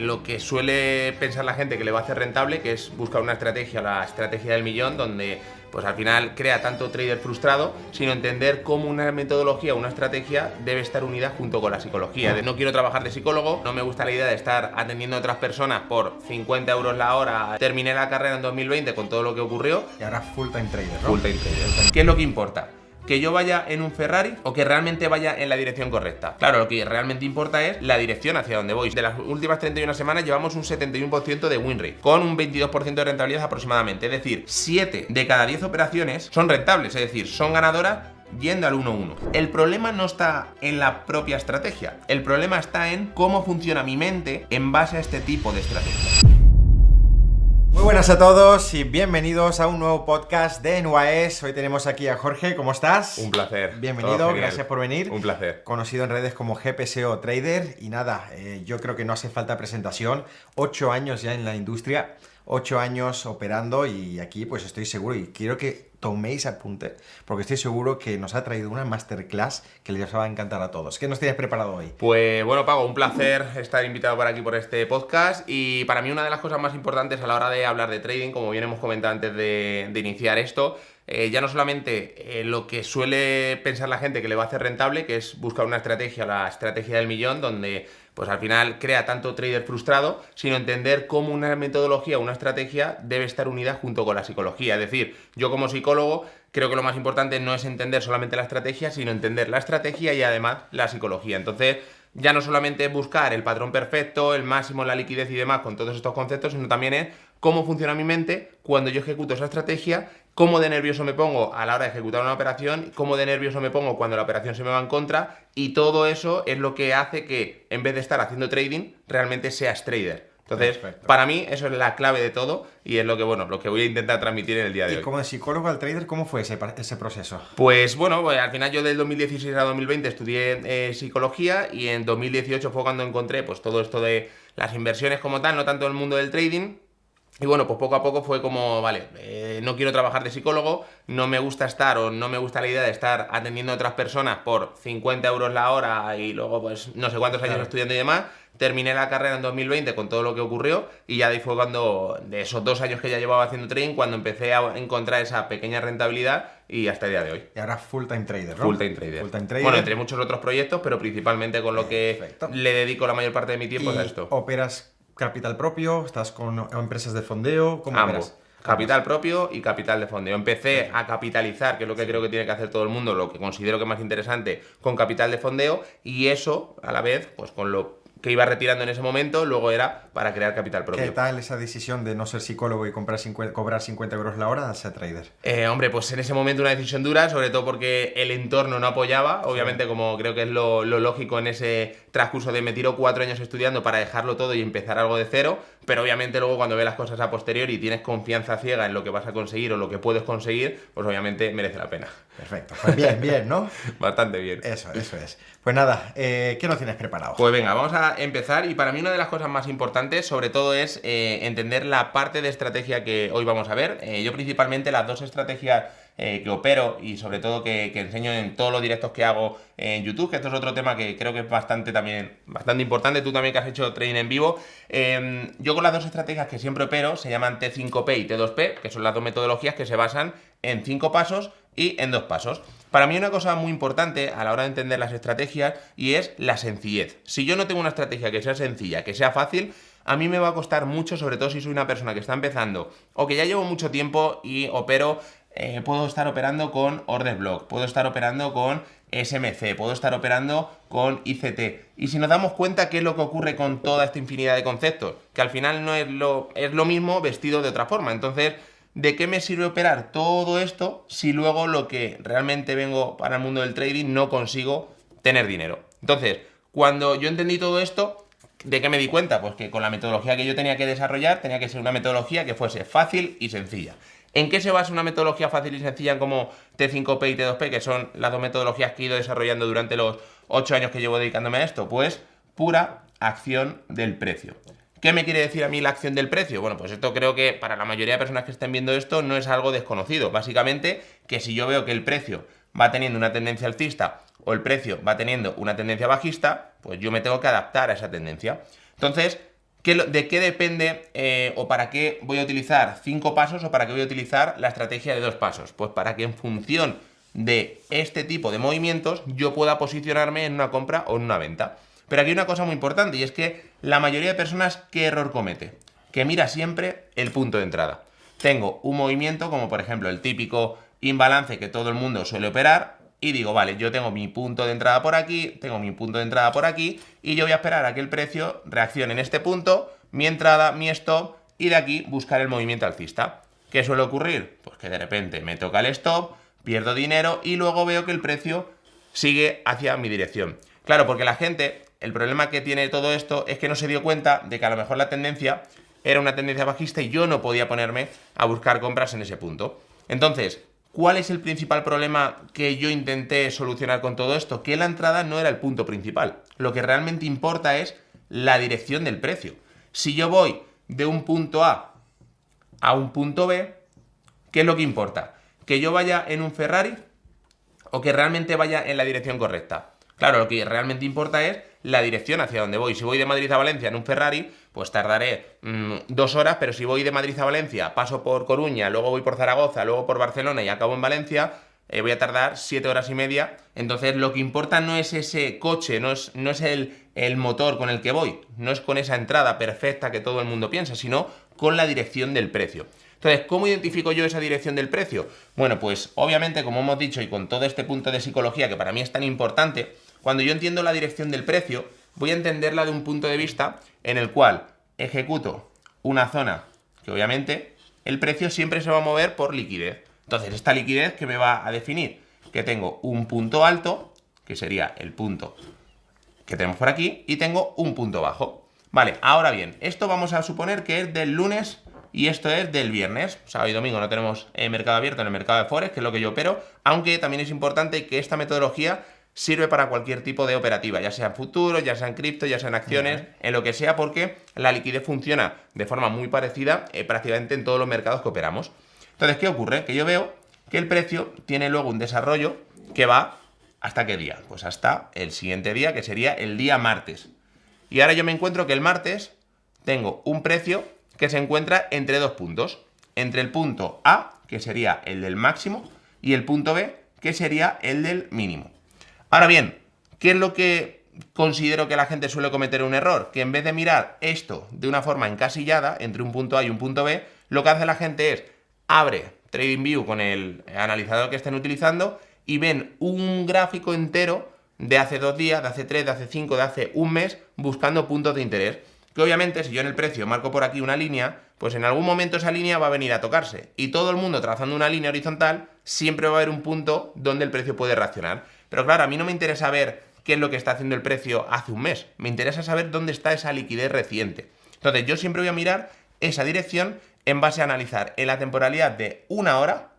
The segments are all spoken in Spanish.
lo que suele pensar la gente que le va a hacer rentable, que es buscar una estrategia, la estrategia del millón, donde pues al final crea tanto trader frustrado, sino entender cómo una metodología, una estrategia debe estar unida junto con la psicología. No quiero trabajar de psicólogo, no me gusta la idea de estar atendiendo a otras personas por 50 euros la hora. Terminé la carrera en 2020 con todo lo que ocurrió. Y ahora full time trader, ¿no? Full time trader. ¿Qué es lo que importa? ¿Que yo vaya en un Ferrari o que realmente vaya en la dirección correcta? Claro, lo que realmente importa es la dirección hacia donde voy. De las últimas 31 semanas llevamos un 71% de win rate, con un 22% de rentabilidad aproximadamente. Es decir, 7 de cada 10 operaciones son rentables, es decir, son ganadoras yendo al 1-1. El problema no está en la propia estrategia, el problema está en cómo funciona mi mente en base a este tipo de estrategia. Muy buenas a todos y bienvenidos a un nuevo podcast de NYS. Hoy tenemos aquí a Jorge, ¿cómo estás? Un placer. Bienvenido, gracias por venir. Un placer. Conocido en redes como GPSO Trader y nada, yo creo que no hace falta presentación. 8 años ya en la industria, 8 años operando y aquí pues estoy seguro y quiero que toméis apunte porque estoy seguro que nos ha traído una masterclass que les va a encantar a todos. ¿Qué nos tienes preparado hoy? Pues bueno, Pago, un placer estar invitado por aquí por este podcast y para mí una de las cosas más importantes a la hora de hablar de trading, como bien hemos comentado antes de iniciar esto, ya no solamente lo que suele pensar la gente que le va a hacer rentable, que es buscar una estrategia, la estrategia del millón, donde pues al final crea tanto trader frustrado, sino entender cómo una metodología, una estrategia debe estar unida junto con la psicología. Es decir, yo como psicólogo creo que lo más importante no es entender solamente la estrategia, sino entender la estrategia y además la psicología. Entonces, ya no solamente es buscar el patrón perfecto, el máximo, la liquidez y demás con todos estos conceptos, sino también es cómo funciona mi mente cuando yo ejecuto esa estrategia, cómo de nervioso me pongo a la hora de ejecutar una operación, cómo de nervioso me pongo cuando la operación se me va en contra, y todo eso es lo que hace que, en vez de estar haciendo trading, realmente seas trader. Entonces, perfecto. Para mí eso es la clave de todo y es lo que voy a intentar transmitir en el día de hoy. Y como psicólogo al trader, ¿cómo fue ese proceso? Pues bueno, al final yo del 2016 a 2020 estudié psicología y en 2018 fue cuando encontré pues todo esto de las inversiones como tal, no tanto el mundo del trading. Y bueno, pues poco a poco fue como, vale, no quiero trabajar de psicólogo, no me gusta estar o no me gusta la idea de estar atendiendo a otras personas por 50 euros la hora y luego pues no sé cuántos años estudiando y demás. Terminé la carrera en 2020 con todo lo que ocurrió y ya de ahí fue cuando, de esos 2 años que ya llevaba haciendo trading, cuando empecé a encontrar esa pequeña rentabilidad y hasta el día de hoy. Y ahora full time trader, ¿no? Full time trader. Full time trader. Bueno, entre muchos otros proyectos, pero principalmente con lo que Perfecto. le dedico la mayor parte de mi tiempo es a esto. ¿Operas capital propio? ¿Estás con empresas de fondeo? ¿Cómo Ambos. operas? Capital propio y capital de fondeo. Empecé a capitalizar, que es lo que creo que tiene que hacer todo el mundo, lo que considero que es más interesante, con capital de fondeo, y eso, a la vez, pues con lo que iba retirando en ese momento, luego era para crear capital propio. ¿Qué tal esa decisión de no ser psicólogo y cobrar 50 euros la hora a ser trader? Hombre, pues en ese momento una decisión dura, sobre todo porque el entorno no apoyaba, obviamente como creo que es lo lógico en ese transcurso de me tiro 4 años estudiando para dejarlo todo y empezar algo de cero, pero obviamente luego cuando ves las cosas a posteriori y tienes confianza ciega en lo que vas a conseguir o lo que puedes conseguir, pues obviamente merece la pena. Perfecto, pues bien, ¿no? Bastante bien. Eso es. Pues nada, ¿qué nos tienes preparado? Pues venga, vamos a empezar y para mí una de las cosas más importantes sobre todo es entender la parte de estrategia que hoy vamos a ver. Yo principalmente las 2 estrategias que opero y sobre todo que enseño en todos los directos que hago en YouTube, que esto es otro tema que creo que es bastante importante, tú también que has hecho trading en vivo. Yo con las 2 estrategias que siempre opero se llaman T5P y T2P, que son las 2 metodologías que se basan en 5 pasos y en 2 pasos. Para mí una cosa muy importante a la hora de entender las estrategias y es la sencillez. Si yo no tengo una estrategia que sea sencilla, que sea fácil, a mí me va a costar mucho, sobre todo si soy una persona que está empezando o que ya llevo mucho tiempo y opero. Puedo estar operando con Order Block, puedo estar operando con SMC, puedo estar operando con ICT. Y si nos damos cuenta qué es lo que ocurre con toda esta infinidad de conceptos, que al final no es lo mismo vestido de otra forma. Entonces, ¿de qué me sirve operar todo esto si luego lo que realmente vengo para el mundo del trading no consigo tener dinero? Entonces, cuando yo entendí todo esto, ¿de qué me di cuenta? Pues que con la metodología que yo tenía que desarrollar, tenía que ser una metodología que fuese fácil y sencilla. ¿En qué se basa una metodología fácil y sencilla como T5P y T2P, que son las 2 metodologías que he ido desarrollando durante los 8 años que llevo dedicándome a esto? Pues pura acción del precio. ¿Qué me quiere decir a mí la acción del precio? Bueno, pues esto creo que para la mayoría de personas que estén viendo esto no es algo desconocido. Básicamente, que si yo veo que el precio va teniendo una tendencia alcista o el precio va teniendo una tendencia bajista, pues yo me tengo que adaptar a esa tendencia. Entonces, ¿De qué depende o para qué voy a utilizar 5 pasos o para qué voy a utilizar la estrategia de 2 pasos? Pues para que en función de este tipo de movimientos yo pueda posicionarme en una compra o en una venta. Pero aquí hay una cosa muy importante y es que la mayoría de personas, ¿qué error comete? Que mira siempre el punto de entrada. Tengo un movimiento como por ejemplo el típico imbalance que todo el mundo suele operar y digo, vale, yo tengo mi punto de entrada por aquí, tengo mi punto de entrada por aquí y yo voy a esperar a que el precio reaccione en este punto, mi entrada, mi stop y de aquí buscar el movimiento alcista. ¿Qué suele ocurrir? Pues que de repente me toca el stop, pierdo dinero y luego veo que el precio sigue hacia mi dirección. Claro, porque la gente, el problema que tiene todo esto es que no se dio cuenta de que a lo mejor la tendencia era una tendencia bajista y yo no podía ponerme a buscar compras en ese punto. Entonces, ¿cuál es el principal problema que yo intenté solucionar con todo esto? Que la entrada no era el punto principal. Lo que realmente importa es la dirección del precio. Si yo voy de un punto a un punto B, ¿qué es lo que importa? ¿Que yo vaya en un Ferrari o que realmente vaya en la dirección correcta? Claro, lo que realmente importa es la dirección hacia donde voy. Si voy de Madrid a Valencia en un Ferrari, pues tardaré 2 horas, pero si voy de Madrid a Valencia, paso por Coruña, luego voy por Zaragoza, luego por Barcelona y acabo en Valencia, voy a tardar 7 horas y media. Entonces lo que importa no es ese coche, no es el motor con el que voy, no es con esa entrada perfecta que todo el mundo piensa, sino con la dirección del precio. Entonces, ¿cómo identifico yo esa dirección del precio? Bueno, pues obviamente, como hemos dicho, y con todo este punto de psicología que para mí es tan importante, cuando yo entiendo la dirección del precio, voy a entenderla de un punto de vista en el cual ejecuto una zona que obviamente el precio siempre se va a mover por liquidez. Entonces, esta liquidez que me va a definir que tengo un punto alto, que sería el punto que tenemos por aquí, y tengo un punto bajo. Vale, ahora bien, esto vamos a suponer que es del lunes y esto es del viernes. Sábado y domingo no tenemos mercado abierto en el mercado de Forex, que es lo que yo opero, aunque también es importante que esta metodología sirve para cualquier tipo de operativa, ya sea en futuros, ya sea en cripto, ya sea en acciones, en lo que sea, porque la liquidez funciona de forma muy parecida prácticamente en todos los mercados que operamos. Entonces, ¿qué ocurre? Que yo veo que el precio tiene luego un desarrollo que va ¿hasta qué día? Pues hasta el siguiente día, que sería el día martes. Y ahora yo me encuentro que el martes tengo un precio que se encuentra entre 2 puntos. Entre el punto A, que sería el del máximo, y el punto B, que sería el del mínimo. Ahora bien, ¿qué es lo que considero que la gente suele cometer un error? Que en vez de mirar esto de una forma encasillada, entre un punto A y un punto B, lo que hace la gente es abre TradingView con el analizador que estén utilizando y ven un gráfico entero de hace 2 días, de hace 3, de hace 5, de hace un mes, buscando puntos de interés. Que obviamente si yo en el precio marco por aquí una línea, pues en algún momento esa línea va a venir a tocarse. Y todo el mundo trazando una línea horizontal, siempre va a haber un punto donde el precio puede reaccionar. Pero claro, a mí no me interesa ver qué es lo que está haciendo el precio hace un mes. Me interesa saber dónde está esa liquidez reciente. Entonces yo siempre voy a mirar esa dirección en base a analizar en la temporalidad de 1 hora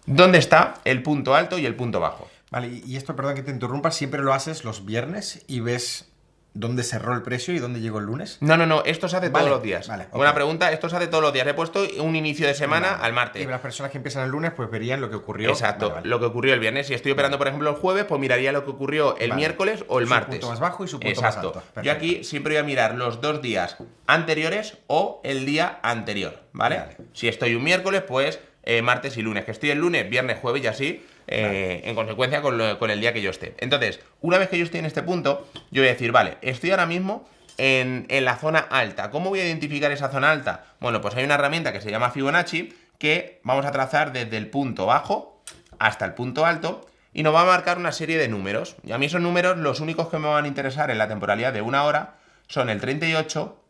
dónde está el punto alto y el punto bajo. Vale, y esto, perdón que te interrumpa, ¿siempre lo haces los viernes y ves dónde cerró el precio y dónde llegó el lunes? No, esto se hace todos los días. Vale, Buena pregunta, esto se hace todos los días. He puesto un inicio de semana al martes. Y las personas que empiezan el lunes pues verían lo que ocurrió. Exacto, lo que ocurrió el viernes. Si estoy operando, por ejemplo, el jueves, pues miraría lo que ocurrió el miércoles o el martes. Su punto más bajo y su punto más alto. Perfecto. Yo aquí siempre voy a mirar los 2 días anteriores o el día anterior, ¿vale? Si estoy un miércoles, pues martes y lunes. Que estoy el lunes, viernes, jueves y así. En consecuencia con el día que yo esté. Entonces, una vez que yo estoy en este punto, yo voy a decir, vale, estoy ahora mismo en la zona alta. ¿Cómo voy a identificar esa zona alta? Bueno, pues hay una herramienta que se llama Fibonacci que vamos a trazar desde el punto bajo hasta el punto alto y nos va a marcar una serie de números. Y a mí esos números, los únicos que me van a interesar en la temporalidad de 1 hora son el 38,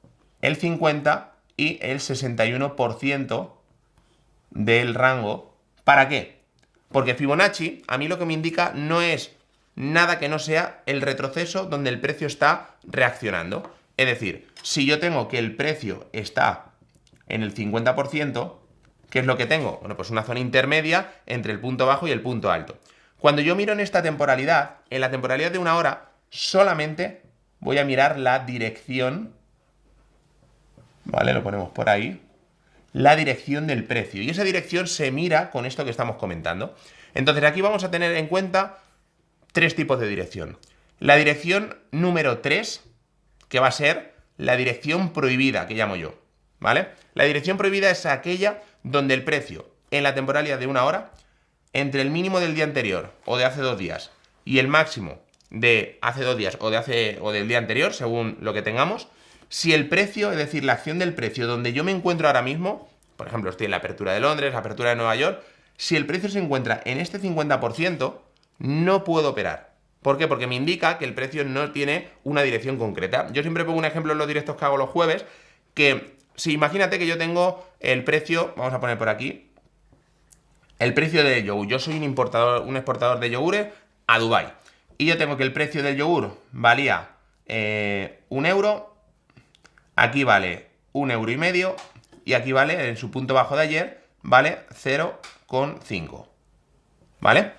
el 50 y el 61% del rango. ¿Para qué? Porque Fibonacci, a mí lo que me indica no es nada que no sea el retroceso donde el precio está reaccionando. Es decir, si yo tengo que el precio está en el 50%, ¿qué es lo que tengo? Bueno, pues una zona intermedia entre el punto bajo y el punto alto. Cuando yo miro en esta temporalidad, en la temporalidad de 1 hora, solamente voy a mirar la dirección, ¿vale? Lo ponemos por ahí. La dirección del precio. Y esa dirección se mira con esto que estamos comentando. Entonces aquí vamos a tener en cuenta 3 tipos de dirección. la dirección número 3, que va a ser la dirección prohibida, que llamo yo, ¿vale? La dirección prohibida es aquella donde el precio en la temporalidad de una hora, entre el mínimo del día anterior o de hace 2 días y el máximo de hace 2 días o del día anterior, según lo que tengamos, si el precio, es decir, la acción del precio donde yo me encuentro ahora mismo, por ejemplo, estoy en la apertura de Londres, la apertura de Nueva York, si el precio se encuentra en este 50%, no puedo operar. ¿Por qué? Porque me indica que el precio no tiene una dirección concreta. Yo siempre pongo un ejemplo en los directos que hago los jueves, que si imagínate que yo tengo el precio, vamos a poner por aquí, el precio del yogur. Yo soy un exportador de yogures a Dubái. Y yo tengo que el precio del yogur valía 1 euro, aquí vale 1,5 € y aquí vale, en su punto bajo de ayer, vale 0,5. ¿Vale?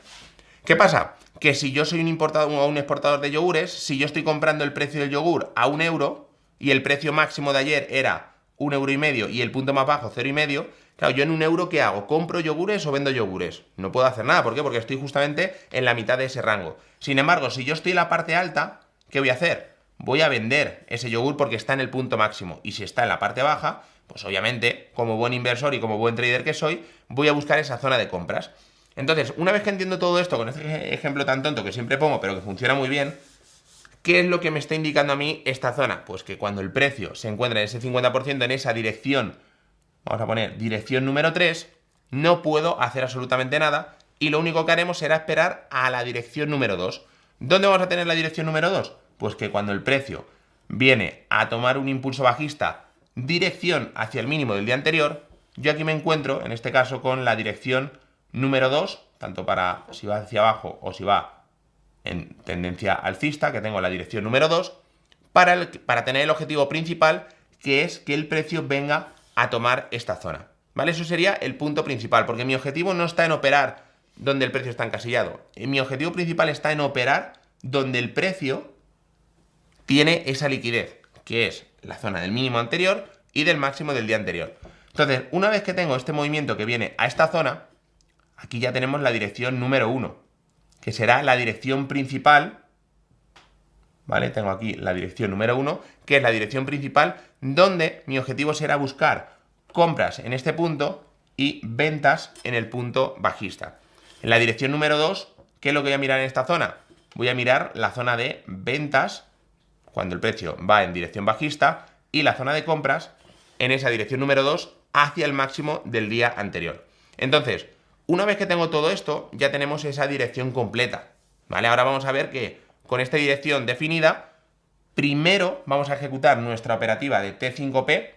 ¿Qué pasa? Que si yo soy un exportador de yogures, si yo estoy comprando el precio del yogur a 1 euro y el precio máximo de ayer era 1,5 € y el punto más bajo 0,5, claro, yo en 1 euro, ¿qué hago? ¿Compro yogures o vendo yogures? No puedo hacer nada. ¿Por qué? Porque estoy justamente en la mitad de ese rango. Sin embargo, si yo estoy en la parte alta, ¿qué voy a hacer? Voy a vender ese yogur porque está en el punto máximo. Y si está en la parte baja, pues obviamente, como buen inversor y como buen trader que soy, voy a buscar esa zona de compras. Entonces, una vez que entiendo todo esto, con este ejemplo tan tonto que siempre pongo, pero que funciona muy bien, ¿qué es lo que me está indicando a mí esta zona? Pues que cuando el precio se encuentra en ese 50%, en esa dirección, vamos a poner dirección número 3, no puedo hacer absolutamente nada y lo único que haremos será esperar a la dirección número 2. ¿Dónde vamos a tener la dirección número 2? Pues que cuando el precio viene a tomar un impulso bajista, dirección hacia el mínimo del día anterior, yo aquí me encuentro, en este caso, con la dirección número 2, tanto para si va hacia abajo o si va en tendencia alcista, que tengo la dirección número 2, para tener el objetivo principal, que es que el precio venga a tomar esta zona. ¿Vale? Eso sería el punto principal, porque mi objetivo no está en operar donde el precio está encasillado. Mi objetivo principal está en operar donde el precio tiene esa liquidez, que es la zona del mínimo anterior y del máximo del día anterior. Entonces, una vez que tengo este movimiento que viene a esta zona, aquí ya tenemos la dirección número 1, que será la dirección principal, ¿vale? Tengo aquí la dirección número 1, que es la dirección principal, donde mi objetivo será buscar compras en este punto y ventas en el punto bajista. En la dirección número 2, ¿qué es lo que voy a mirar en esta zona? Voy a mirar la zona de ventas, cuando el precio va en dirección bajista, y la zona de compras en esa dirección número 2 hacia el máximo del día anterior. Entonces, una vez que tengo todo esto, ya tenemos esa dirección completa, ¿vale? Ahora vamos a ver que con esta dirección definida, primero vamos a ejecutar nuestra operativa de T5P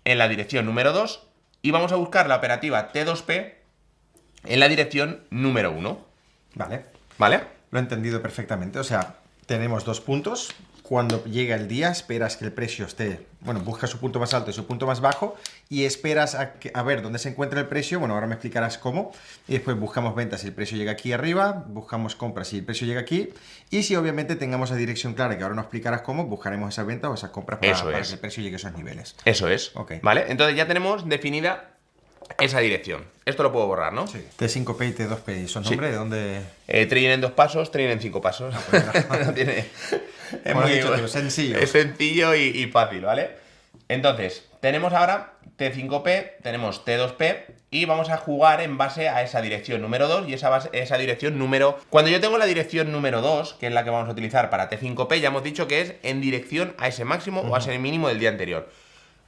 en la dirección número 2 y vamos a buscar la operativa T2P en la dirección número 1. Vale. ¿Vale? Lo he entendido perfectamente. O sea, tenemos 2 puntos. Cuando llega el día, esperas que el precio esté, bueno, busca su punto más alto y su punto más bajo y esperas a ver dónde se encuentra el precio. Bueno, ahora me explicarás cómo. Y después buscamos ventas si el precio llega aquí arriba, buscamos compras si el precio llega aquí. Y si obviamente tengamos la dirección clara, que ahora nos explicarás cómo, buscaremos esas ventas o esas compras para que el precio llegue a esos niveles. Eso es. Ok. ¿Vale? Entonces ya tenemos definida esa dirección. Esto lo puedo borrar, ¿no? Sí. T5P y T2P. ¿Son nombres de dónde? Trading en 2 pasos, trading en 5 pasos. No tiene... Es Bueno, muy dicho tú, sencillo. Es sencillo y fácil, ¿vale? Entonces, tenemos ahora T5P, tenemos T2P y vamos a jugar en base a esa dirección número 2 y esa dirección número... Cuando yo tengo la dirección número 2, que es la que vamos a utilizar para T5P, ya hemos dicho que es en dirección a ese máximo o a ese mínimo del día anterior.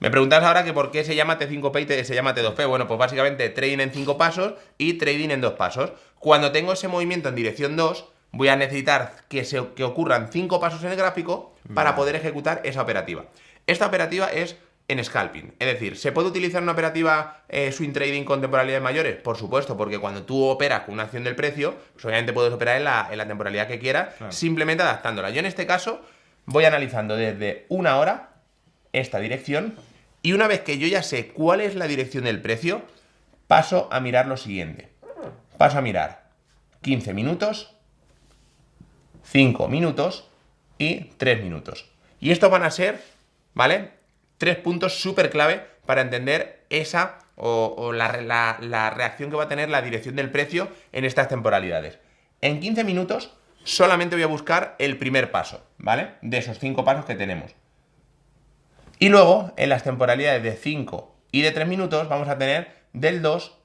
Me preguntas ahora que por qué se llama T5P y se llama T2P. Bueno, pues básicamente trading en 5 pasos y trading en 2 pasos. Cuando tengo ese movimiento en dirección 2, voy a necesitar que ocurran 5 pasos en el gráfico para poder ejecutar esa operativa. Esta operativa es en scalping. Es decir, ¿se puede utilizar una operativa swing trading con temporalidades mayores? Por supuesto, porque cuando tú operas con una acción del precio, pues obviamente puedes operar en la temporalidad que quieras, claro, simplemente adaptándola. Yo en este caso voy analizando desde 1 hora esta dirección y una vez que yo ya sé cuál es la dirección del precio, paso a mirar lo siguiente. Paso a mirar 15 minutos, 5 minutos y 3 minutos. Y estos van a ser, ¿vale?, 3 puntos súper clave para entender esa la reacción que va a tener la dirección del precio en estas temporalidades. En 15 minutos solamente voy a buscar el primer paso, ¿vale? De esos 5 pasos que tenemos. Y luego, en las temporalidades de 5 y de 3 minutos, vamos a tener del 2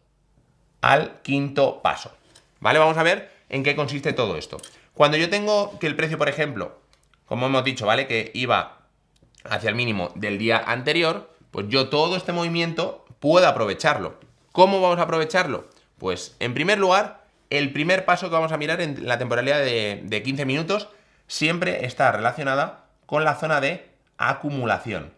al quinto paso, ¿vale? Vamos a ver en qué consiste todo esto. Cuando yo tengo que el precio, por ejemplo, como hemos dicho, ¿vale? Que iba hacia el mínimo del día anterior, pues yo todo este movimiento puedo aprovecharlo. ¿Cómo vamos a aprovecharlo? Pues, en primer lugar, el primer paso que vamos a mirar en la temporalidad de 15 minutos siempre está relacionada con la zona de acumulación.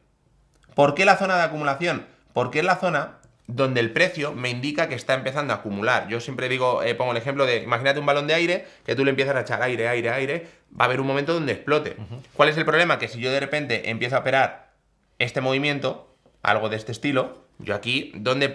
¿Por qué la zona de acumulación? Porque es la zona donde el precio me indica que está empezando a acumular. Yo siempre digo, pongo el ejemplo de, imagínate un balón de aire, que tú le empiezas a echar aire, aire, aire, va a haber un momento donde explote. ¿Cuál es el problema? Que si yo de repente empiezo a operar este movimiento, algo de este estilo, yo aquí, ¿dónde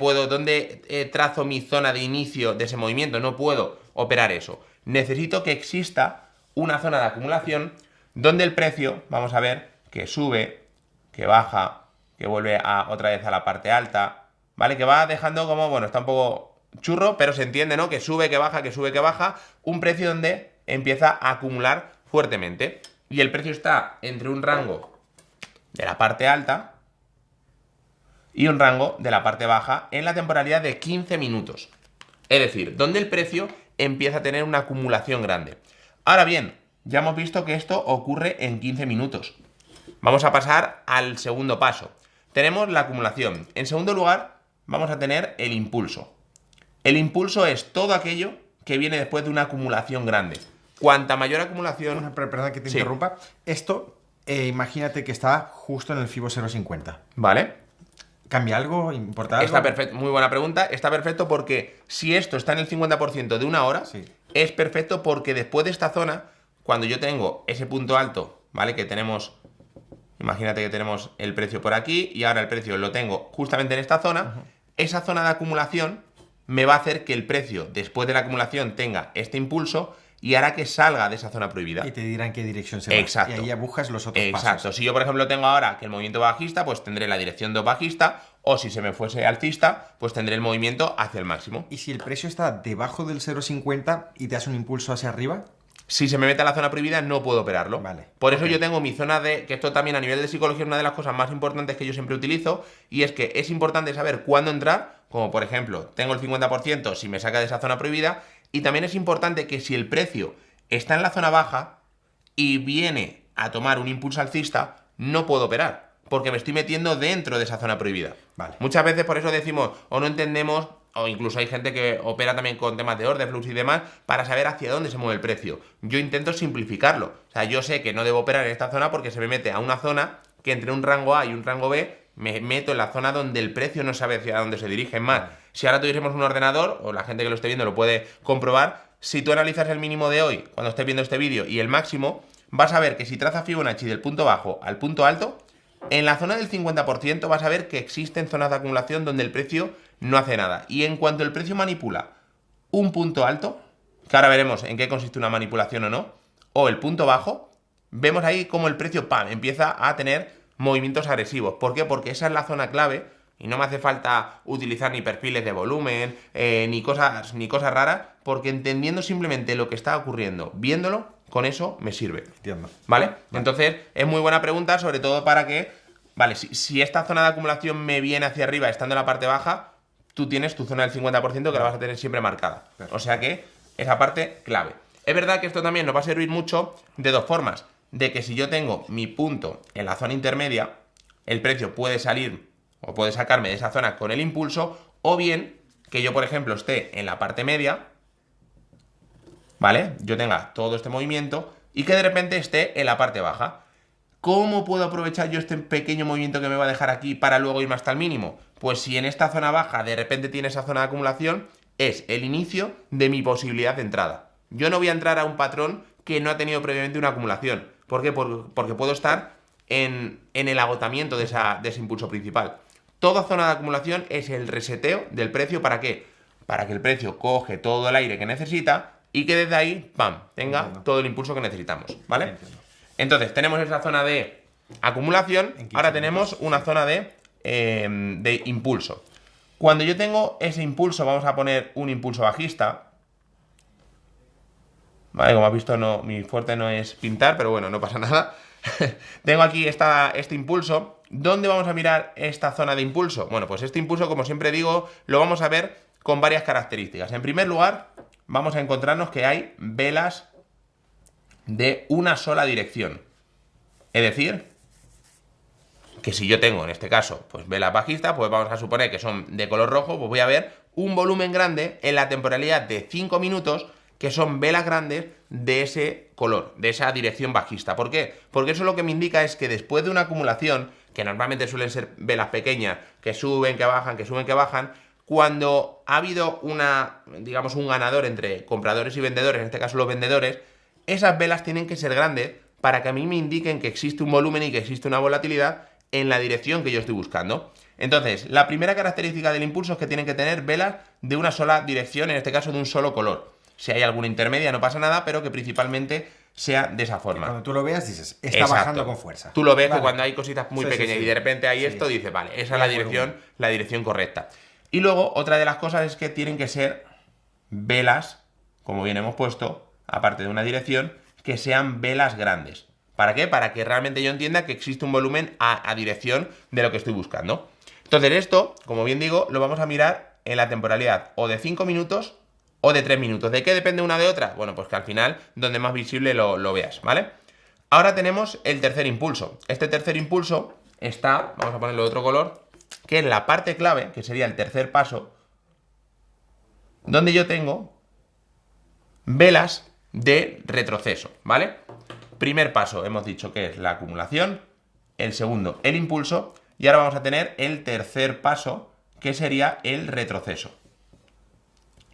trazo mi zona de inicio de ese movimiento? No puedo operar eso. Necesito que exista una zona de acumulación donde el precio, vamos a ver, que sube, que baja, que vuelve otra vez a la parte alta, ¿vale? Que va dejando como, bueno, está un poco churro, pero se entiende, ¿no? Que sube, que baja, que sube, que baja, un precio donde empieza a acumular fuertemente. Y el precio está entre un rango de la parte alta y un rango de la parte baja en la temporalidad de 15 minutos. Es decir, donde el precio empieza a tener una acumulación grande. Ahora bien, ya hemos visto que esto ocurre en 15 minutos. Vamos a pasar al segundo paso. Tenemos la acumulación. En segundo lugar, vamos a tener el impulso. El impulso es todo aquello que viene después de una acumulación grande. Cuanta mayor acumulación... Perdón que te interrumpa. Esto, imagínate que está justo en el FIBO 0.50. ¿Vale? ¿Cambia algo? ¿Importa algo? Está perfecto, muy buena pregunta. Está perfecto porque si esto está en el 50% de una hora, sí, es perfecto porque después de esta zona, cuando yo tengo ese punto alto, ¿vale? Que tenemos... Imagínate que tenemos el precio por aquí y ahora el precio lo tengo justamente en esta zona. Esa zona de acumulación me va a hacer que el precio, después de la acumulación, tenga este impulso y hará que salga de esa zona prohibida. Y te dirán qué dirección se va. Exacto. Y ahí ya buscas los otros pasos. Exacto. Si yo, por ejemplo, tengo ahora que el movimiento bajista, pues tendré la dirección de bajista, o si se me fuese alcista, pues tendré el movimiento hacia el máximo. ¿Y si el precio está debajo del 0.50 y te das un impulso hacia arriba? Si se me mete a la zona prohibida, no puedo operarlo. Vale. Por eso yo tengo mi zona de... Que esto también a nivel de psicología es una de las cosas más importantes que yo siempre utilizo. Y es que es importante saber cuándo entrar. Como por ejemplo, tengo el 50% si me saca de esa zona prohibida. Y también es importante que si el precio está en la zona baja y viene a tomar un impulso alcista, no puedo operar. Porque me estoy metiendo dentro de esa zona prohibida. Vale. Muchas veces por eso decimos, o no entendemos... O incluso hay gente que opera también con temas de order flux y demás para saber hacia dónde se mueve el precio. Yo intento simplificarlo. O sea, yo sé que no debo operar en esta zona porque se me mete a una zona que entre un rango A y un rango B me meto en la zona donde el precio no sabe hacia dónde se dirige. Es más, si ahora tuviésemos un ordenador, o la gente que lo esté viendo lo puede comprobar, si tú analizas el mínimo de hoy, cuando estés viendo este vídeo, y el máximo, vas a ver que si trazas Fibonacci del punto bajo al punto alto, en la zona del 50% vas a ver que existen zonas de acumulación donde el precio no hace nada. Y en cuanto el precio manipula un punto alto, que ahora veremos en qué consiste una manipulación o no, o el punto bajo, vemos ahí cómo el precio ¡pam!, empieza a tener movimientos agresivos. ¿Por qué? Porque esa es la zona clave y no me hace falta utilizar ni perfiles de volumen, ni cosas raras, porque entendiendo simplemente lo que está ocurriendo, viéndolo, con eso me sirve. Entiendo. ¿Vale? Entonces, es muy buena pregunta, sobre todo para que, vale, si esta zona de acumulación me viene hacia arriba estando en la parte baja, tú tienes tu zona del 50% que la vas a tener siempre marcada. O sea que, esa parte clave. Es verdad que esto también nos va a servir mucho de dos formas. De que si yo tengo mi punto en la zona intermedia, el precio puede salir o puede sacarme de esa zona con el impulso, o bien que yo, por ejemplo, esté en la parte media, ¿vale? Yo tenga todo este movimiento y que de repente esté en la parte baja. ¿Cómo puedo aprovechar yo este pequeño movimiento que me va a dejar aquí para luego irme hasta el mínimo? Pues si en esta zona baja de repente tiene esa zona de acumulación, es el inicio de mi posibilidad de entrada. Yo no voy a entrar a un patrón que no ha tenido previamente una acumulación. ¿Por qué? Porque puedo estar en el agotamiento de ese impulso principal. Toda zona de acumulación es el reseteo del precio. ¿Para qué? Para que el precio coge todo el aire que necesita y que desde ahí, ¡pam!, tenga todo el impulso que necesitamos, ¿vale? Entonces, tenemos esa zona de acumulación, ahora tenemos una zona de impulso. Cuando yo tengo ese impulso, vamos a poner un impulso bajista, Vale, como has visto, no, mi fuerte no es pintar, pero bueno, no pasa nada. Tengo aquí este impulso. ¿Dónde vamos a mirar esta zona de impulso? Bueno, pues este impulso, como siempre digo, lo vamos a ver con varias características. En primer lugar, vamos a encontrarnos que hay velas de una sola dirección. Es decir, que si yo tengo, en este caso, pues velas bajistas, pues vamos a suponer que son de color rojo, pues voy a ver un volumen grande en la temporalidad de 5 minutos, que son velas grandes de ese color, de esa dirección bajista. ¿Por qué? Porque eso lo que me indica es que después de una acumulación, que normalmente suelen ser velas pequeñas, que suben, que bajan, que suben, que bajan, cuando ha habido digamos, un ganador entre compradores y vendedores, en este caso los vendedores, esas velas tienen que ser grandes para que a mí me indiquen que existe un volumen y que existe una volatilidad en la dirección que yo estoy buscando. Entonces, la primera característica del impulso es que tienen que tener velas de una sola dirección, en este caso de un solo color. Si hay alguna intermedia no pasa nada, pero que principalmente sea de esa forma. Cuando tú lo veas dices, está Exacto. bajando con fuerza. Tú lo ves que cuando hay cositas muy pequeñas y de repente hay Sí. esto, dices, vale, esa es la dirección correcta. Y luego, otra de las cosas es que tienen que ser velas, como bien hemos puesto, aparte de una dirección, que sean velas grandes. ¿Para qué? Para que realmente yo entienda que existe un volumen a dirección de lo que estoy buscando. Entonces esto, como bien digo, lo vamos a mirar en la temporalidad o de 5 minutos o de 3 minutos. ¿De qué depende una de otra? Bueno, pues que al final, donde más visible lo veas, ¿vale? Ahora tenemos el tercer impulso. Este tercer impulso está, vamos a ponerle otro color, que es la parte clave, que sería el tercer paso, donde yo tengo velas de retroceso, ¿vale? Primer paso, hemos dicho que es la acumulación, el segundo, el impulso, y ahora vamos a tener el tercer paso, que sería el retroceso.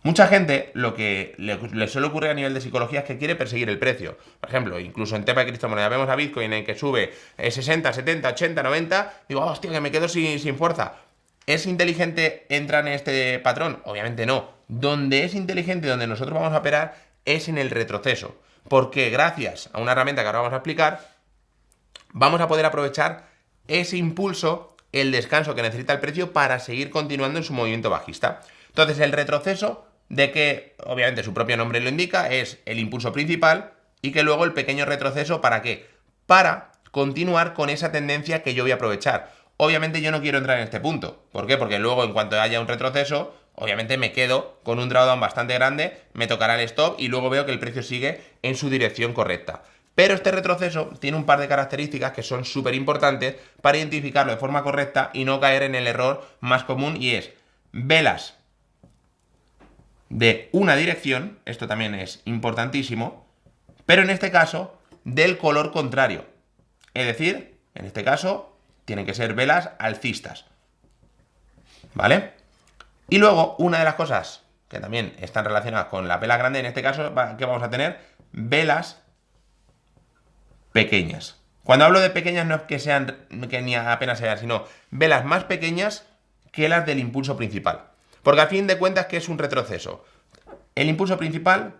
Mucha gente lo que le suele ocurrir a nivel de psicología es que quiere perseguir el precio. Por ejemplo, incluso en tema de criptomonedas vemos a Bitcoin en que sube 60, 70, 80, 90. Digo, hostia, que me quedo sin fuerza. ¿Es inteligente entrar en este patrón? Obviamente no. Donde es inteligente, donde nosotros vamos a operar, es en el retroceso. Porque gracias a una herramienta que ahora vamos a explicar, vamos a poder aprovechar ese impulso, el descanso que necesita el precio para seguir continuando en su movimiento bajista. Entonces, el retroceso, de que obviamente su propio nombre lo indica, es el impulso principal y que luego el pequeño retroceso, ¿para qué? Para continuar con esa tendencia que yo voy a aprovechar. Obviamente yo no quiero entrar en este punto. ¿Por qué? Porque luego en cuanto haya un retroceso, obviamente me quedo con un drawdown bastante grande, me tocará el stop y luego veo que el precio sigue en su dirección correcta. Pero este retroceso tiene un par de características que son súper importantes para identificarlo de forma correcta y no caer en el error más común, y es velas de una dirección, esto también es importantísimo, pero en este caso del color contrario. Es decir, en este caso tienen que ser velas alcistas. ¿Vale? Y luego, una de las cosas que también están relacionadas con la vela grande, en este caso, ¿qué vamos a tener? Velas pequeñas. Cuando hablo de pequeñas no es que sean, que ni apenas sean, sino velas más pequeñas que las del impulso principal. Porque a fin de cuentas, ¿qué es un retroceso? El impulso principal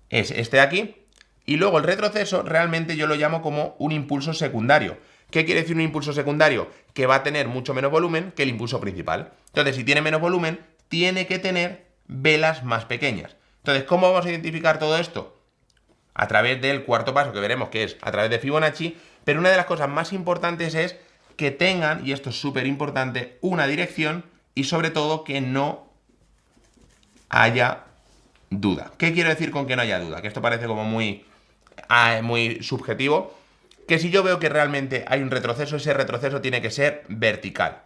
es este de aquí, y luego el retroceso realmente yo lo llamo como un impulso secundario. ¿Qué quiere decir un impulso secundario? Que va a tener mucho menos volumen que el impulso principal. Entonces, si tiene menos volumen, tiene que tener velas más pequeñas. Entonces, ¿cómo vamos a identificar todo esto? A través del cuarto paso que veremos, que es a través de Fibonacci, pero una de las cosas más importantes es que tengan, y esto es súper importante, una dirección y sobre todo que no haya duda. ¿Qué quiero decir con que no haya duda? Que esto parece como muy subjetivo. Que si yo veo que realmente hay un retroceso, ese retroceso tiene que ser vertical.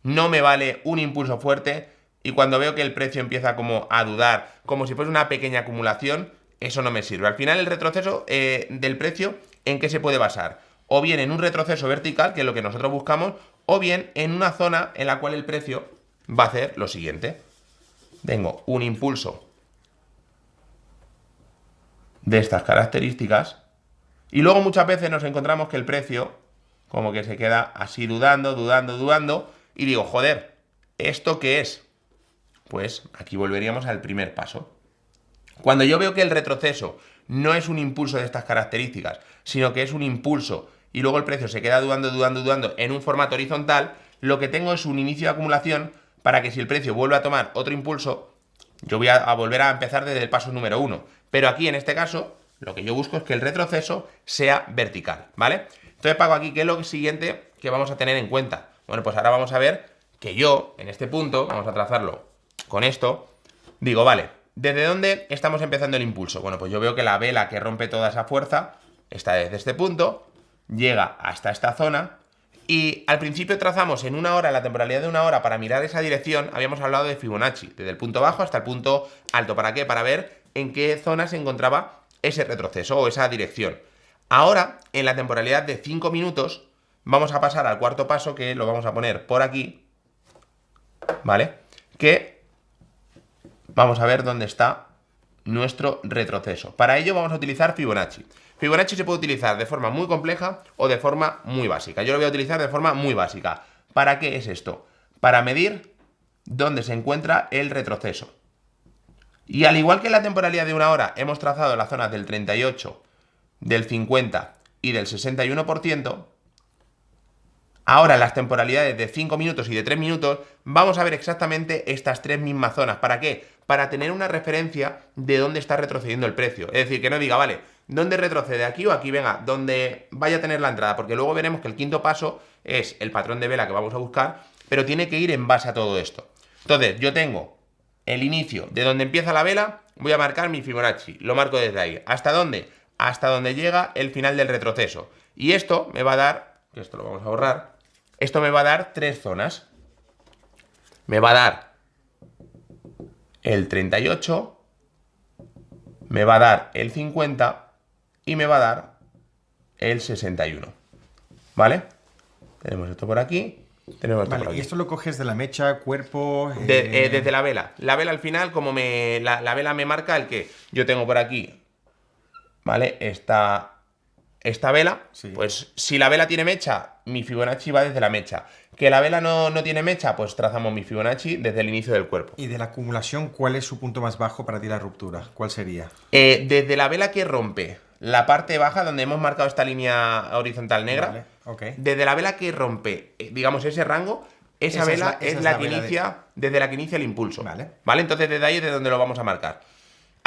No me vale un impulso fuerte y cuando veo que el precio empieza como a dudar, como si fuese una pequeña acumulación, eso no me sirve. Al final el retroceso del precio, ¿en qué se puede basar? O bien en un retroceso vertical, que es lo que nosotros buscamos, o bien en una zona en la cual el precio va a hacer lo siguiente. Tengo un impulso de estas características y luego muchas veces nos encontramos que el precio como que se queda así dudando y digo, joder, ¿esto qué es? Pues aquí volveríamos al primer paso. Cuando yo veo que el retroceso no es un impulso de estas características, sino que es un impulso y luego el precio se queda dudando en un formato horizontal, lo que tengo es un inicio de acumulación para que si el precio vuelve a tomar otro impulso, yo voy a volver a empezar desde el paso número 1. Pero aquí, en este caso, lo que yo busco es que el retroceso sea vertical, ¿vale? Entonces, Paco, aquí, ¿qué es lo siguiente que vamos a tener en cuenta? Bueno, pues ahora vamos a ver que yo, en este punto, vamos a trazarlo con esto, digo, vale, ¿desde dónde estamos empezando el impulso? Bueno, pues yo veo que la vela que rompe toda esa fuerza está desde este punto, llega hasta esta zona, y al principio trazamos en una hora, la temporalidad de una hora, para mirar esa dirección, habíamos hablado de Fibonacci, desde el punto bajo hasta el punto alto. ¿Para qué? Para ver en qué zona se encontraba ese retroceso o esa dirección. Ahora, en la temporalidad de 5 minutos, vamos a pasar al cuarto paso, que lo vamos a poner por aquí, ¿vale? Que vamos a ver dónde está nuestro retroceso. Para ello vamos a utilizar Fibonacci. Fibonacci se puede utilizar de forma muy compleja o de forma muy básica. Yo lo voy a utilizar de forma muy básica. ¿Para qué es esto? Para medir dónde se encuentra el retroceso. Y al igual que en la temporalidad de una hora hemos trazado las zonas del 38, del 50 y del 61%, ahora en las temporalidades de 5 minutos y de 3 minutos vamos a ver exactamente estas tres mismas zonas. ¿Para qué? Para tener una referencia de dónde está retrocediendo el precio. Es decir, que no diga, vale, ¿dónde retrocede? ¿Aquí o aquí? Venga, donde vaya a tener la entrada. Porque luego veremos que el quinto paso es el patrón de vela que vamos a buscar, pero tiene que ir en base a todo esto. Entonces, yo tengo el inicio de donde empieza la vela, voy a marcar mi Fibonacci. Lo marco desde ahí. ¿Hasta dónde? Hasta donde llega el final del retroceso. Y esto me va a dar, que esto lo vamos a borrar, esto me va a dar tres zonas. Me va a dar el 38, me va a dar el 50 y me va a dar el 61. ¿Vale? Tenemos esto por aquí. Tenemos esto por aquí. ¿Y esto lo coges de la mecha, cuerpo? Desde la vela. La vela al final, como la vela me marca el que yo tengo por aquí, ¿vale? Esta vela, sí. Pues si la vela tiene mecha, mi Fibonacci va desde la mecha. Que la vela no tiene mecha, pues trazamos mi Fibonacci desde el inicio del cuerpo. ¿Y de la acumulación, cuál es su punto más bajo para ti la ruptura? ¿Cuál sería? Desde la vela que rompe la parte baja, donde hemos marcado esta línea horizontal negra, vale, okay. Desde la vela que rompe, digamos, ese rango, esa vela es la que inicia, desde la que inicia el impulso. Vale. Entonces desde ahí es de donde lo vamos a marcar.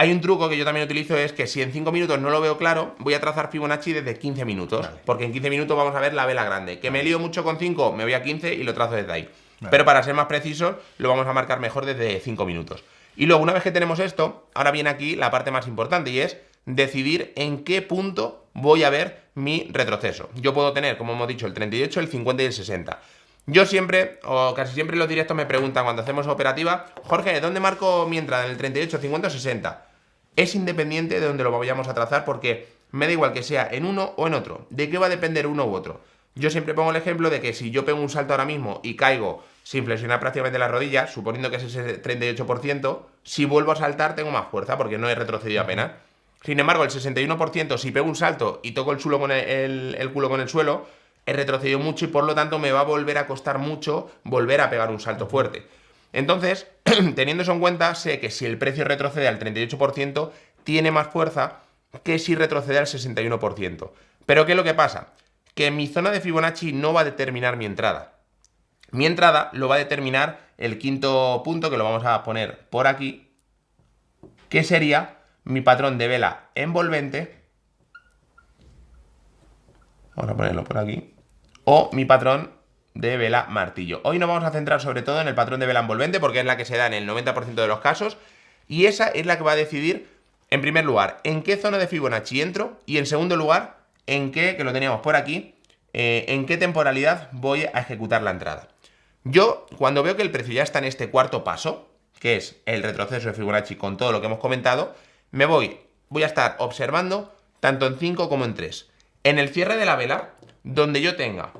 Hay un truco que yo también utilizo, es que si en 5 minutos no lo veo claro, voy a trazar Fibonacci desde 15 minutos. Vale. Porque en 15 minutos vamos a ver la vela grande. Que me lío mucho con 5, me voy a 15 y lo trazo desde ahí. Vale. Pero para ser más precisos, lo vamos a marcar mejor desde 5 minutos. Y luego, una vez que tenemos esto, ahora viene aquí la parte más importante, y es decidir en qué punto voy a ver mi retroceso. Yo puedo tener, como hemos dicho, el 38, el 50 y el 60. Yo siempre, o casi siempre en los directos me preguntan cuando hacemos operativa, Jorge, ¿dónde marco mi entrada? ¿En el 38, 50 o 60? Es independiente de donde lo vayamos a trazar, porque me da igual que sea en uno o en otro. ¿De qué va a depender uno u otro? Yo siempre pongo el ejemplo de que si yo pego un salto ahora mismo y caigo sin flexionar prácticamente las rodillas, suponiendo que es ese 38%, si vuelvo a saltar tengo más fuerza porque no he retrocedido apenas. Sin embargo, el 61%, si pego un salto y toco el culo con el suelo, he retrocedido mucho y por lo tanto me va a volver a costar mucho volver a pegar un salto fuerte. Entonces, teniendo eso en cuenta, sé que si el precio retrocede al 38%, tiene más fuerza que si retrocede al 61%. Pero ¿qué es lo que pasa? Que mi zona de Fibonacci no va a determinar mi entrada. Mi entrada lo va a determinar el quinto punto, que lo vamos a poner por aquí, que sería mi patrón de vela envolvente. Vamos a ponerlo por aquí. O mi patrón de vela martillo. Hoy nos vamos a centrar sobre todo en el patrón de vela envolvente, porque es la que se da en el 90% de los casos, y esa es la que va a decidir, en primer lugar, en qué zona de Fibonacci entro, y en segundo lugar, en qué, que lo teníamos por aquí, en qué temporalidad voy a ejecutar la entrada. Yo, cuando veo que el precio ya está en este cuarto paso, que es el retroceso de Fibonacci con todo lo que hemos comentado, voy a estar observando tanto en 5 como en 3. En el cierre de la vela, donde yo tenga,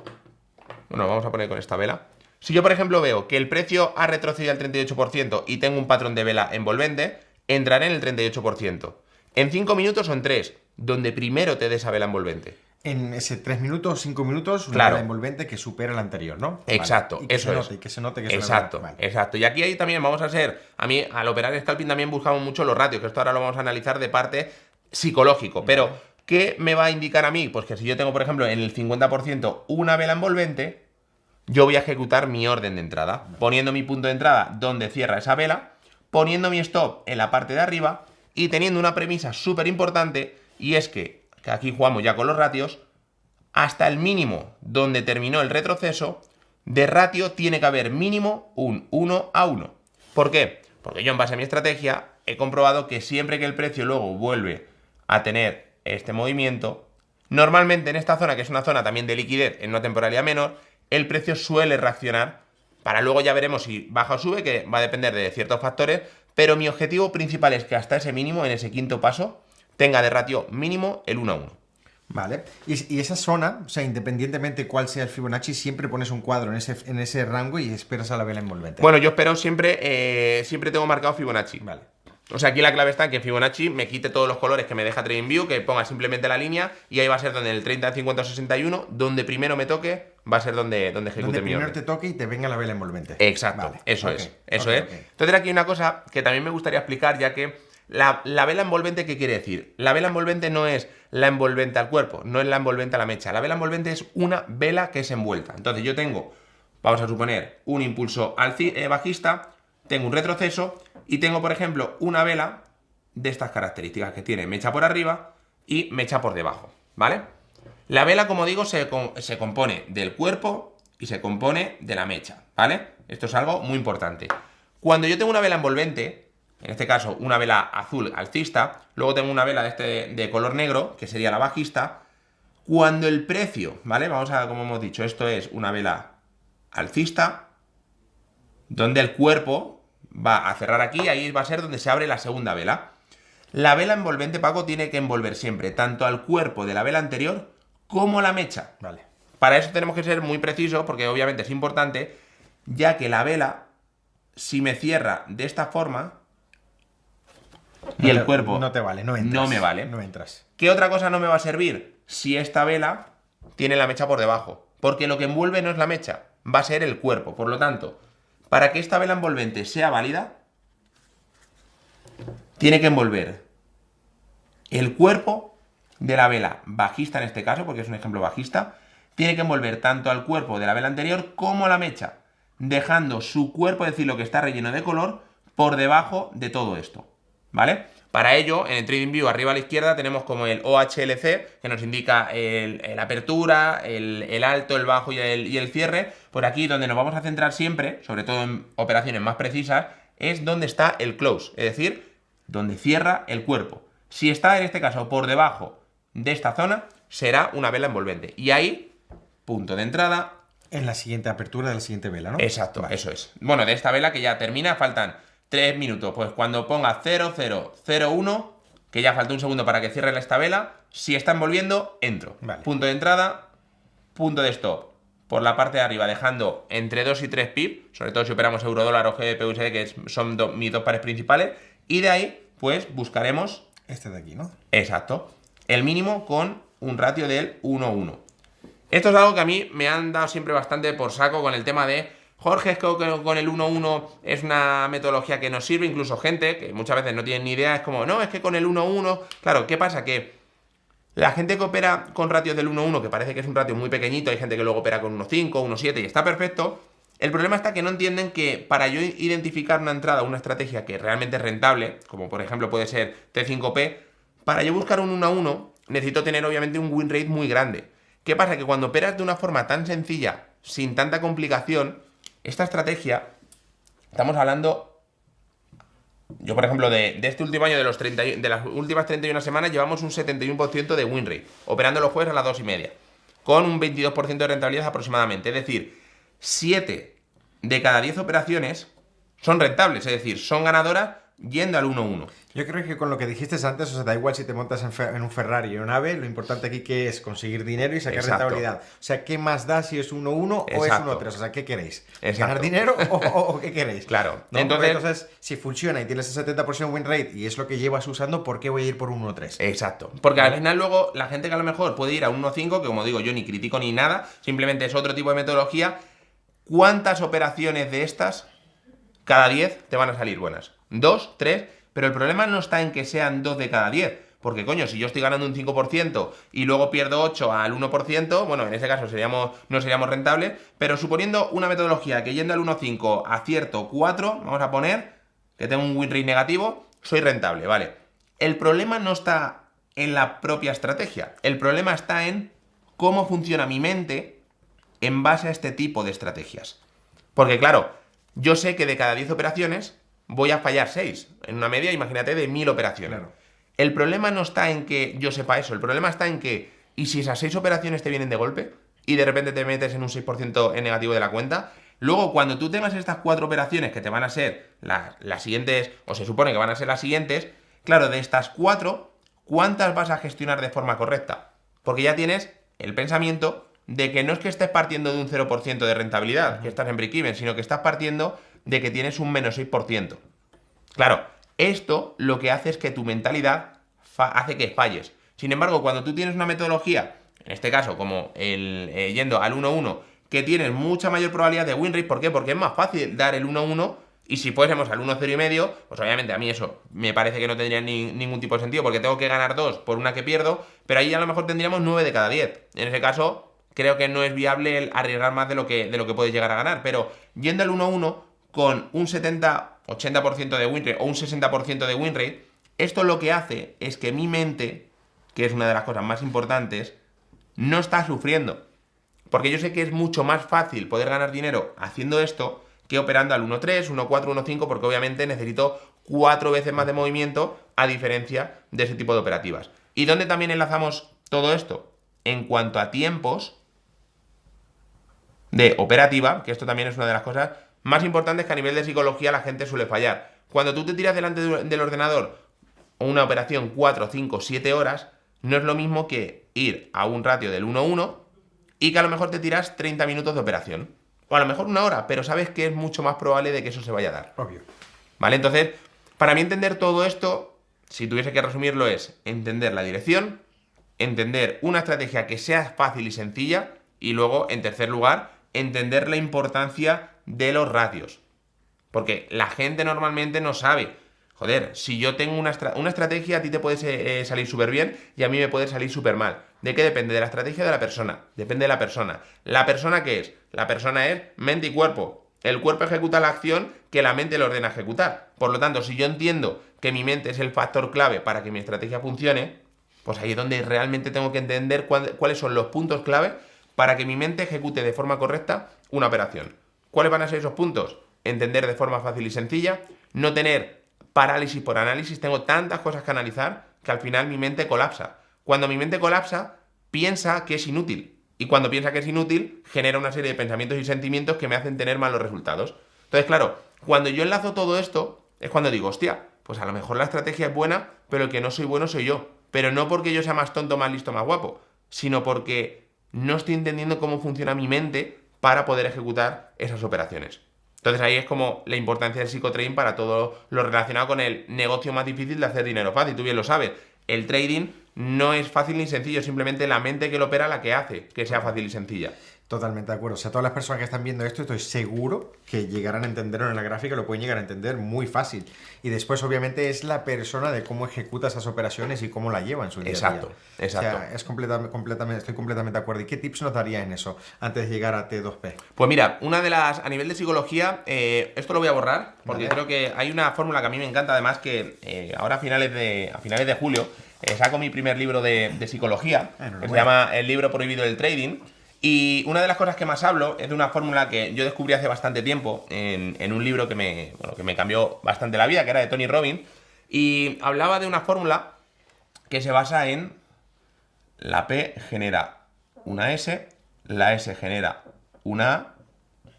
bueno, vamos a poner con esta vela. Si yo, por ejemplo, veo que el precio ha retrocedido al 38% y tengo un patrón de vela envolvente, entraré en el 38%. En 5 minutos o en 3, donde primero te dé esa vela envolvente. En ese 3 minutos, 5 minutos, una claro, vela envolvente que supera la anterior, ¿no? Exacto, vale. eso es. Y que se note que es exacto, vale. Exacto. Y aquí también vamos a ser, a mí al operar scalping también buscamos mucho los ratios, que esto ahora lo vamos a analizar de parte psicológico, pero ¿qué me va a indicar a mí? Pues que si yo tengo, por ejemplo, en el 50% una vela envolvente, yo voy a ejecutar mi orden de entrada, poniendo mi punto de entrada donde cierra esa vela, poniendo mi stop en la parte de arriba y teniendo una premisa súper importante, y es que aquí jugamos ya con los ratios, hasta el mínimo donde terminó el retroceso, de ratio tiene que haber mínimo un 1:1. ¿Por qué? Porque yo en base a mi estrategia he comprobado que siempre que el precio luego vuelve a tener este movimiento, normalmente en esta zona, que es una zona también de liquidez en una temporalidad menor, el precio suele reaccionar para luego ya veremos si baja o sube, que va a depender de ciertos factores, pero mi objetivo principal es que hasta ese mínimo, en ese quinto paso, tenga de ratio mínimo el 1:1. Vale. Y esa zona, o sea, independientemente cuál sea el Fibonacci, siempre pones un cuadro en ese rango y esperas a la vela envolvente. Bueno, yo espero siempre tengo marcado Fibonacci. Vale. O sea, aquí la clave está en que Fibonacci me quite todos los colores que me deja TradingView, que ponga simplemente la línea y ahí va a ser donde en el 30, 50 o 61, donde primero me toque, va a ser donde ejecute Donde mi primero orden. te toque y te venga la vela envolvente. Exacto, Vale. eso Ok, es, eso ok, es. ok. Entonces aquí hay una cosa que también me gustaría explicar, ya que la vela envolvente, ¿qué quiere decir? La vela envolvente no es la envolvente al cuerpo, no es la envolvente a la mecha. La vela envolvente es una vela que es envuelta. Entonces yo tengo, vamos a suponer, un impulso bajista, tengo un retroceso y tengo, por ejemplo, una vela de estas características que tiene mecha por arriba y mecha por debajo, ¿vale? La vela, como digo, se compone del cuerpo y se compone de la mecha, ¿vale? Esto es algo muy importante. Cuando yo tengo una vela envolvente, en este caso una vela azul alcista, luego tengo una vela de color negro, que sería la bajista, cuando el precio, ¿vale? Vamos a, como hemos dicho, esto es una vela alcista, donde el cuerpo va a cerrar aquí, ahí va a ser donde se abre la segunda vela. La vela envolvente, Paco, tiene que envolver siempre tanto al cuerpo de la vela anterior como la mecha. Vale. Para eso tenemos que ser muy precisos, porque obviamente es importante, ya que la vela, si me cierra de esta forma y el cuerpo no te vale, no entras. no me vale. No entras. ¿Qué otra cosa no me va a servir? Si esta vela tiene la mecha por debajo, porque lo que envuelve no es la mecha, va a ser el cuerpo. Por lo tanto, para que esta vela envolvente sea válida, tiene que envolver el cuerpo de la vela bajista en este caso, porque es un ejemplo bajista, tiene que envolver tanto al cuerpo de la vela anterior como la mecha, dejando su cuerpo, es decir, lo que está relleno de color, por debajo de todo esto, ¿vale? Para ello, en el TradingView arriba a la izquierda tenemos como el OHLC, que nos indica la apertura, el alto, el bajo y el cierre. Por aquí, donde nos vamos a centrar siempre, sobre todo en operaciones más precisas, es donde está el close, es decir, donde cierra el cuerpo. Si está, en este caso, por debajo de esta zona, será una vela envolvente. Y ahí, punto de entrada. En la siguiente apertura de la siguiente vela, ¿no? Exacto, Vale. eso es. Bueno, de esta vela que ya termina, faltan 3 minutos. Pues cuando ponga 0001, que ya falta un segundo para que cierre esta vela, si está envolviendo, entro. Vale. Punto de entrada, punto de stop. Por la parte de arriba, dejando entre 2 y 3 pips, sobre todo si operamos euro-dólar o GBP-USD, que son mis dos pares principales. Y de ahí, pues, buscaremos... Este de aquí, ¿no? Exacto. El mínimo con un ratio del 1:1. Esto es algo que a mí me han dado siempre bastante por saco con el tema de Jorge, es que con el 1:1 es una metodología que nos sirve, incluso gente que muchas veces no tiene ni idea, es como, no, es que con el 1:1, claro, ¿qué pasa? Que la gente que opera con ratios del 1:1, que parece que es un ratio muy pequeñito, hay gente que luego opera con 1:5, 1:7 y está perfecto. El problema está que no entienden que para yo identificar una entrada, una estrategia que realmente es rentable, como por ejemplo puede ser T5P, para yo buscar un 1:1 necesito tener obviamente un win rate muy grande. ¿Qué pasa? Que cuando operas de una forma tan sencilla, sin tanta complicación, esta estrategia, estamos hablando, yo por ejemplo de este último año, de las últimas 31 semanas, llevamos un 71% de win rate, operando los jueves a las 2:30, con un 22% de rentabilidad aproximadamente. Es decir, 7 de cada 10 operaciones son rentables, es decir, son ganadoras yendo al 1:1. Yo creo que con lo que dijiste antes, o sea, da igual si te montas en un Ferrari o un AVE, lo importante aquí que es conseguir dinero y sacar Exacto. rentabilidad. O sea, ¿qué más da si es 1:1 o es Exacto. 1:3? O sea, ¿qué queréis? Exacto. ¿Ganar dinero o qué queréis? Claro. ¿No? Entonces- Entonces, si funciona y tienes el 70% win rate y es lo que llevas usando, ¿por qué voy a ir por 1:3? Exacto. Porque al final luego la gente que a lo mejor puede ir a 1:5, que como digo yo ni critico ni nada, simplemente es otro tipo de metodología. ¿Cuántas operaciones de estas cada 10 te van a salir buenas? 2, 3, pero el problema no está en que sean 2 de cada 10. Porque, coño, si yo estoy ganando un 5% y luego pierdo 8 al 1%, bueno, en ese caso no seríamos rentables, pero suponiendo una metodología que yendo al 1,5 acierto 4, vamos a poner que tengo un win rate negativo, soy rentable, ¿vale? el problema no está en la propia estrategia. El problema está en cómo funciona mi mente en base a este tipo de estrategias. Porque claro, yo sé que de cada 10 operaciones voy a fallar 6. En una media, imagínate, de 1000 operaciones. Claro. El problema no está en que yo sepa eso. El problema está en que, ¿y si esas 6 operaciones te vienen de golpe? Y de repente te metes en un 6% en negativo de la cuenta. Luego, cuando tú tengas estas 4 operaciones que te van a ser las siguientes, o se supone que van a ser las siguientes, claro, de estas 4, ¿cuántas vas a gestionar de forma correcta? Porque ya tienes el pensamiento de que no es que estés partiendo de un 0% de rentabilidad, que estás en break-even, sino que estás partiendo de que tienes un menos 6%. Claro, esto lo que hace es que tu mentalidad hace que falles. Sin embargo, cuando tú tienes una metodología, en este caso como yendo al 1-1, que tienes mucha mayor probabilidad de win rate, ¿por qué? Porque es más fácil dar el 1-1 y si fuésemos al 1-0,5, pues obviamente a mí eso me parece que no tendría ningún tipo de sentido porque tengo que ganar 2 por una que pierdo, pero ahí a lo mejor tendríamos 9 de cada 10. En ese caso, creo que no es viable el arriesgar más de lo que puedes llegar a ganar, pero yendo al 1-1 con un 70-80% de win rate o un 60% de win rate, esto lo que hace es que mi mente, que es una de las cosas más importantes, no está sufriendo. Porque yo sé que es mucho más fácil poder ganar dinero haciendo esto que operando al 1.3, 1.4, 1.5, porque obviamente necesito 4 veces más de movimiento a diferencia de ese tipo de operativas. ¿Y dónde también enlazamos todo esto? En cuanto a tiempos de operativa, que esto también es una de las cosas más importantes que a nivel de psicología la gente suele fallar. Cuando tú te tiras delante del ordenador una operación 4, 5, 7 horas, no es lo mismo que ir a un ratio del 1-1 y que a lo mejor te tiras 30 minutos de operación. O a lo mejor una hora, pero sabes que es mucho más probable de que eso se vaya a dar. Obvio. ¿Vale? Entonces, para mí entender todo esto, si tuviese que resumirlo, es entender la dirección, entender una estrategia que sea fácil y sencilla, y luego, en tercer lugar, entender la importancia de los ratios. Porque la gente normalmente no sabe. Joder, si yo tengo una estrategia, a ti te puede salir súper bien y a mí me puede salir súper mal. ¿De qué depende? De la estrategia de la persona. Depende de la persona. ¿La persona qué es? La persona es mente y cuerpo. El cuerpo ejecuta la acción que la mente le ordena ejecutar. Por lo tanto, si yo entiendo que mi mente es el factor clave para que mi estrategia funcione, pues ahí es donde realmente tengo que entender cuáles son los puntos clave para que mi mente ejecute de forma correcta una operación. ¿Cuáles van a ser esos puntos? Entender de forma fácil y sencilla, no tener parálisis por análisis, tengo tantas cosas que analizar que al final mi mente colapsa. Cuando mi mente colapsa, piensa que es inútil. Y cuando piensa que es inútil, genera una serie de pensamientos y sentimientos que me hacen tener malos resultados. Entonces, claro, cuando yo enlazo todo esto, es cuando digo, hostia, pues a lo mejor la estrategia es buena, pero el que no soy bueno soy yo. Pero no porque yo sea más tonto, más listo, más guapo, sino porque no estoy entendiendo cómo funciona mi mente para poder ejecutar esas operaciones. Entonces ahí es como la importancia del psicotrading para todo lo relacionado con el negocio más difícil de hacer dinero fácil. Tú bien lo sabes, el trading no es fácil ni sencillo, simplemente la mente que lo opera la que hace que sea fácil y sencilla. Totalmente de acuerdo. O sea, todas las personas que están viendo esto, estoy seguro que llegarán a entenderlo en la gráfica, lo pueden llegar a entender muy fácil. Y después, obviamente, es la persona de cómo ejecuta esas operaciones y cómo la lleva en su día a día. Exacto. O sea, estoy completamente de acuerdo. ¿Y qué tips nos darías en eso antes de llegar a T2P? Pues mira, una de las, a nivel de psicología, esto lo voy a borrar, porque Vale. creo que hay una fórmula que a mí me encanta, además que ahora a finales de julio saco mi primer libro de psicología, que se llama El libro prohibido del trading. Y una de las cosas que más hablo es de una fórmula que yo descubrí hace bastante tiempo en un libro que me cambió bastante la vida, que era de Tony Robbins, y hablaba de una fórmula que se basa en la P genera una S, la S genera una A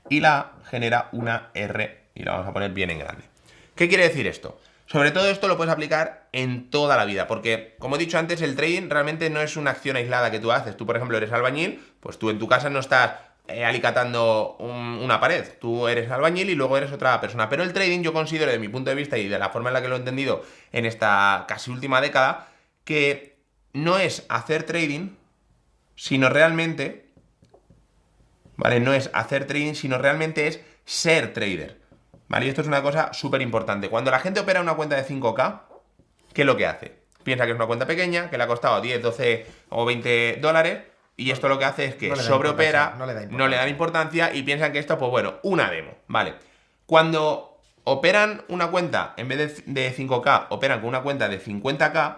y la A genera una R, y la vamos a poner bien en grande. ¿Qué quiere decir esto? Sobre todo esto lo puedes aplicar en toda la vida, porque, como he dicho antes, el trading realmente no es una acción aislada que tú haces. Tú, por ejemplo, eres albañil, pues tú en tu casa no estás alicatando una pared. Tú eres albañil y luego eres otra persona. Pero el trading yo considero, desde mi punto de vista y de la forma en la que lo he entendido en esta casi última década, que no es hacer trading, sino realmente... ¿Vale? No es hacer trading, sino realmente es ser trader. ¿Vale? Y esto es una cosa súper importante. Cuando la gente opera una cuenta de 5K, ¿qué es lo que hace? Piensa que es una cuenta pequeña, que le ha costado 10, 12 o 20 dólares, y esto lo que hace es que sobreopera, no le dan importancia y piensan que esto, pues bueno, una demo. ¿Vale? Cuando operan una cuenta, en vez de 5K, operan con una cuenta de 50K,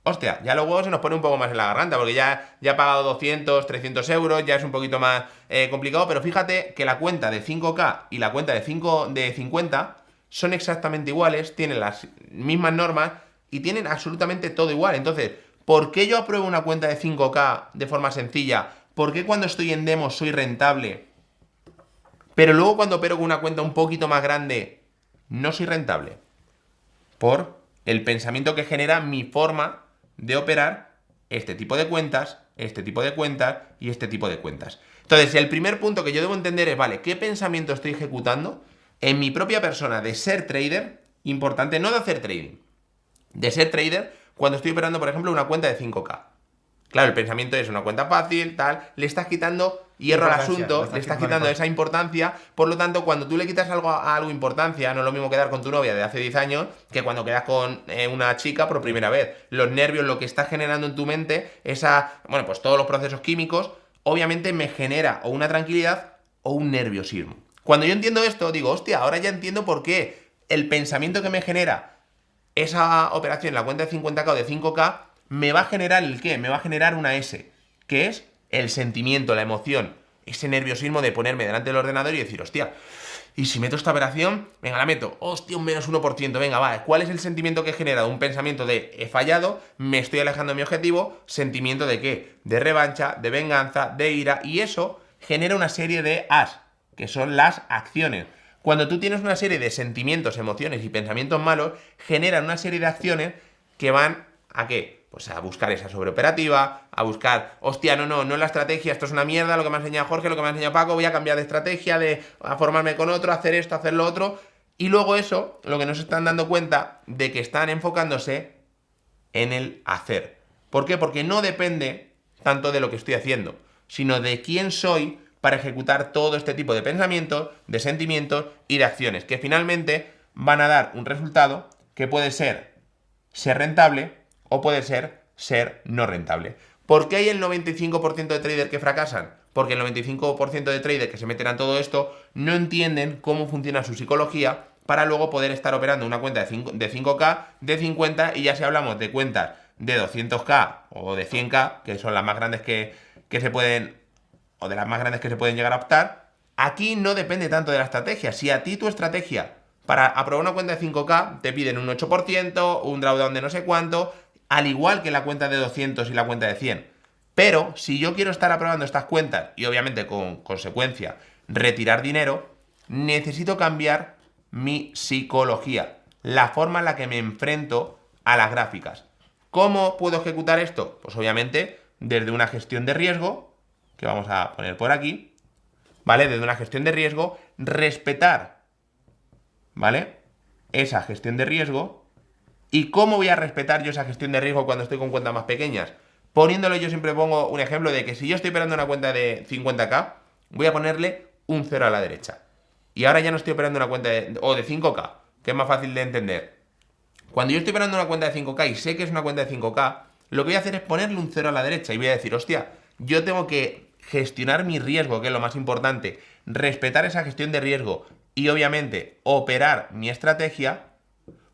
hostia, ya luego se nos pone un poco más en la garganta, porque ya ha pagado 200, 300 euros, ya es un poquito más complicado, pero fíjate que la cuenta de 5K y la cuenta de 50 son exactamente iguales, tienen las mismas normas y tienen absolutamente todo igual. Entonces, ¿por qué yo apruebo una cuenta de 5K de forma sencilla? ¿Por qué cuando estoy en demo soy rentable? Pero luego cuando opero con una cuenta un poquito más grande, no soy rentable. Por el pensamiento que genera mi forma de operar este tipo de cuentas, este tipo de cuentas y este tipo de cuentas. Entonces, el primer punto que yo debo entender es, vale, ¿qué pensamiento estoy ejecutando en mi propia persona de ser trader? Importante, no de hacer trading, de ser trader cuando estoy operando, por ejemplo, una cuenta de 5K. Claro, el pensamiento es una cuenta fácil, tal, le estás quitando hierro al asunto, le estás quitando esa importancia, por lo tanto, cuando tú le quitas algo importancia, no es lo mismo quedar con tu novia de hace 10 años que cuando quedas con una chica por primera vez. Los nervios, lo que está generando en tu mente, pues todos los procesos químicos, obviamente me genera o una tranquilidad o un nerviosismo. Cuando yo entiendo esto, digo, hostia, ahora ya entiendo por qué el pensamiento que me genera esa operación en la cuenta de 50K o de 5K me va a generar el qué, me va a generar una S, que es el sentimiento, la emoción, ese nerviosismo de ponerme delante del ordenador y decir, hostia, y si meto esta operación, venga, la meto, hostia, un menos 1%, venga, va, ¿cuál es el sentimiento que he generado? Un pensamiento de he fallado, me estoy alejando de mi objetivo, sentimiento de qué, de revancha, de venganza, de ira, y eso genera una serie de As, que son las acciones. Cuando tú tienes una serie de sentimientos, emociones y pensamientos malos, generan una serie de acciones que van ¿a qué? Pues a buscar esa sobreoperativa, a buscar, hostia, no es la estrategia, esto es una mierda, lo que me ha enseñado Jorge, lo que me ha enseñado Paco, voy a cambiar de estrategia, a formarme con otro, hacer esto, hacer lo otro. Y luego eso, lo que no se están dando cuenta de que están enfocándose en el hacer. ¿Por qué? Porque no depende tanto de lo que estoy haciendo, sino de quién soy para ejecutar todo este tipo de pensamientos, de sentimientos y de acciones, que finalmente van a dar un resultado que puede ser rentable o puede ser no rentable. ¿Por qué hay el 95% de traders que fracasan? Porque el 95% de traders que se meten a todo esto no entienden cómo funciona su psicología para luego poder estar operando una cuenta de 5K, de 50, y ya si hablamos de cuentas de 200K o de 100K, que son las más grandes que se pueden, o de las más grandes que se pueden llegar a optar, aquí no depende tanto de la estrategia. Si a ti tu estrategia para aprobar una cuenta de 5K te piden un 8%, un drawdown de no sé cuánto, al igual que la cuenta de 200 y la cuenta de 100. Pero si yo quiero estar aprobando estas cuentas y obviamente con consecuencia retirar dinero, necesito cambiar mi psicología, la forma en la que me enfrento a las gráficas. ¿Cómo puedo ejecutar esto? Pues obviamente desde una gestión de riesgo, que vamos a poner por aquí, ¿vale? Desde una gestión de riesgo, respetar, ¿vale? Esa gestión de riesgo. ¿Y cómo voy a respetar yo esa gestión de riesgo cuando estoy con cuentas más pequeñas? Poniéndolo, yo siempre pongo un ejemplo de que si yo estoy operando una cuenta de 50K, voy a ponerle un 0 a la derecha. Y ahora ya no estoy operando una cuenta de 5K, que es más fácil de entender. Cuando yo estoy operando una cuenta de 5K y sé que es una cuenta de 5K, lo que voy a hacer es ponerle un 0 a la derecha y voy a decir, hostia, yo tengo que gestionar mi riesgo, que es lo más importante, respetar esa gestión de riesgo y obviamente operar mi estrategia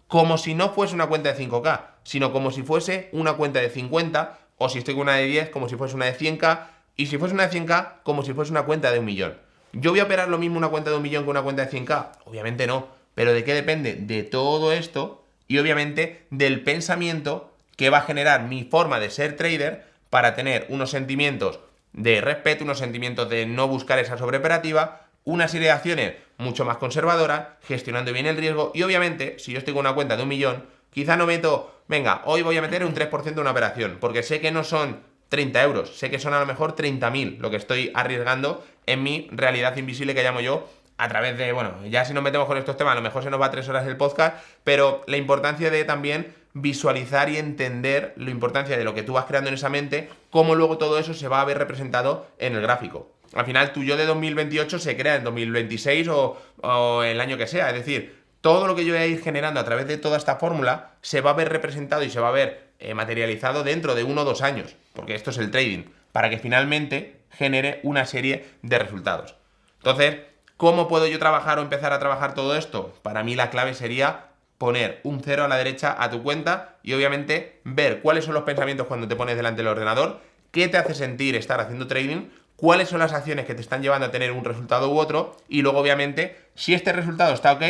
como si no fuese una cuenta de 5K, sino como si fuese una cuenta de 50, o si estoy con una de 10, como si fuese una de 100K, y si fuese una de 100K, como si fuese una cuenta de 1.000.000. ¿Yo voy a operar lo mismo una cuenta de 1.000.000 que una cuenta de 100K? Obviamente no. ¿Pero de qué depende? De todo esto y obviamente del pensamiento que va a generar mi forma de ser trader para tener unos sentimientos de respeto, unos sentimientos de no buscar esa sobreoperativa, una serie de acciones mucho más conservadoras, gestionando bien el riesgo y obviamente, si yo estoy con una cuenta de 1.000.000, quizá no meto, venga, hoy voy a meter un 3% de una operación, porque sé que no son 30 euros, sé que son a lo mejor 30.000 lo que estoy arriesgando en mi realidad invisible que llamo yo, a través de, bueno, ya si nos metemos con estos temas, a lo mejor se nos va 3 horas el podcast, pero la importancia de también visualizar y entender la importancia de lo que tú vas creando en esa mente, cómo luego todo eso se va a ver representado en el gráfico. Al final, tu yo de 2028 se crea en 2026 o el año que sea. Es decir, todo lo que yo voy a ir generando a través de toda esta fórmula se va a ver representado y se va a ver materializado dentro de 1 o 2 años. Porque esto es el trading. Para que finalmente genere una serie de resultados. Entonces, ¿Cómo puedo yo trabajar o empezar a trabajar todo esto? Para mí la clave sería poner un 0 a la derecha a tu cuenta y obviamente ver cuáles son los pensamientos cuando te pones delante del ordenador, qué te hace sentir estar haciendo trading, cuáles son las acciones que te están llevando a tener un resultado u otro y luego obviamente si este resultado está ok,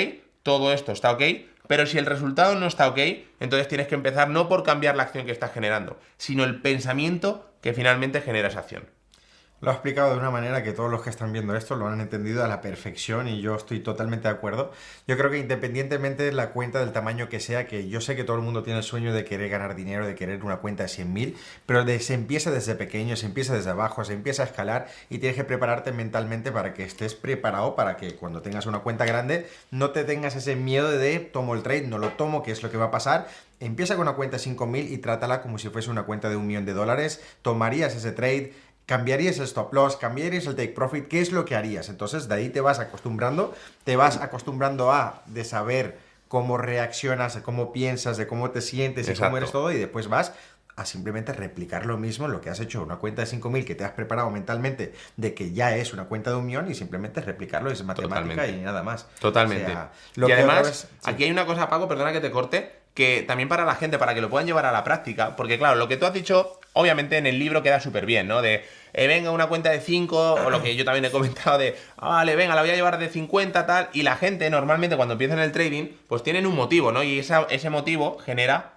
todo esto está ok, pero si el resultado no está ok, entonces tienes que empezar no por cambiar la acción que estás generando, sino el pensamiento que finalmente genera esa acción. Lo ha explicado de una manera que todos los que están viendo esto lo han entendido a la perfección y yo estoy totalmente de acuerdo. Yo creo que independientemente de la cuenta del tamaño que sea, que yo sé que todo el mundo tiene el sueño de querer ganar dinero, de querer una cuenta de 100.000, pero se empieza desde pequeño, se empieza desde abajo, se empieza a escalar y tienes que prepararte mentalmente para que estés preparado para que cuando tengas una cuenta grande no te tengas ese miedo de tomo el trade, no lo tomo, ¿qué es lo que va a pasar? Empieza con una cuenta de 5.000 y trátala como si fuese una cuenta de $1.000.000, tomarías ese trade, cambiarías el stop loss, cambiarías el take profit, ¿qué es lo que harías? Entonces de ahí te vas acostumbrando de saber cómo reaccionas, de cómo piensas, de cómo te sientes y cómo eres todo y después vas a simplemente replicar lo mismo, lo que has hecho, una cuenta de 5.000 que te has preparado mentalmente de que ya es una cuenta de 1.000.000 y simplemente replicarlo, es matemática. Totalmente. Y nada más. Totalmente. O sea, y además, aquí hay una cosa, Paco, perdona que te corte, que también para la gente, para que lo puedan llevar a la práctica, porque claro, lo que tú has dicho, obviamente en el libro queda súper bien, ¿no? De, venga, una cuenta de 5, o lo que yo también he comentado de, vale, venga, la voy a llevar de 50, tal, y la gente normalmente cuando empieza en el trading, pues tienen un motivo, ¿no? Y ese motivo genera,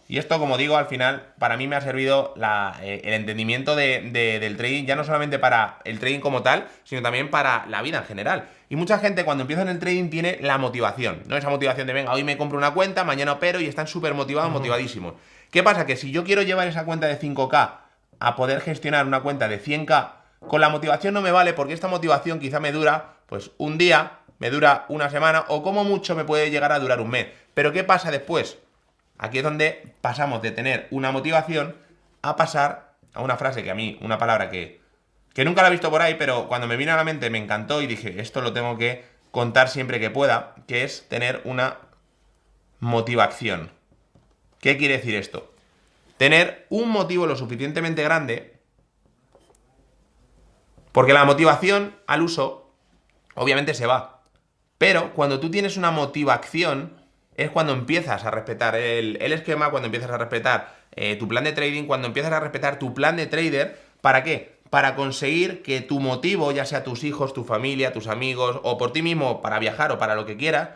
y esto, como digo, al final, para mí me ha servido el entendimiento del trading, ya no solamente para el trading como tal, sino también para la vida en general. Y mucha gente cuando empieza en el trading tiene la motivación, ¿no? Esa motivación de, venga, hoy me compro una cuenta, mañana opero y están súper motivados, motivadísimos. ¿Qué pasa? Que si yo quiero llevar esa cuenta de 5K a poder gestionar una cuenta de 100K, con la motivación no me vale porque esta motivación quizá me dura, pues, un día, me dura una semana o como mucho me puede llegar a durar un mes. Pero ¿qué pasa después? Aquí es donde pasamos de tener una motivación a pasar a una frase que a mí, una palabra que nunca la he visto por ahí, pero cuando me vino a la mente me encantó y dije, esto lo tengo que contar siempre que pueda, que es tener una motivación. ¿Qué quiere decir esto? Tener un motivo lo suficientemente grande, porque la motivación al uso obviamente se va, pero cuando tú tienes una motivación es cuando empiezas a respetar el esquema, cuando empiezas a respetar tu plan de trading, cuando empiezas a respetar tu plan de trader. ¿Para qué? Para conseguir que tu motivo, ya sea tus hijos, tu familia, tus amigos, o por ti mismo para viajar o para lo que quieras,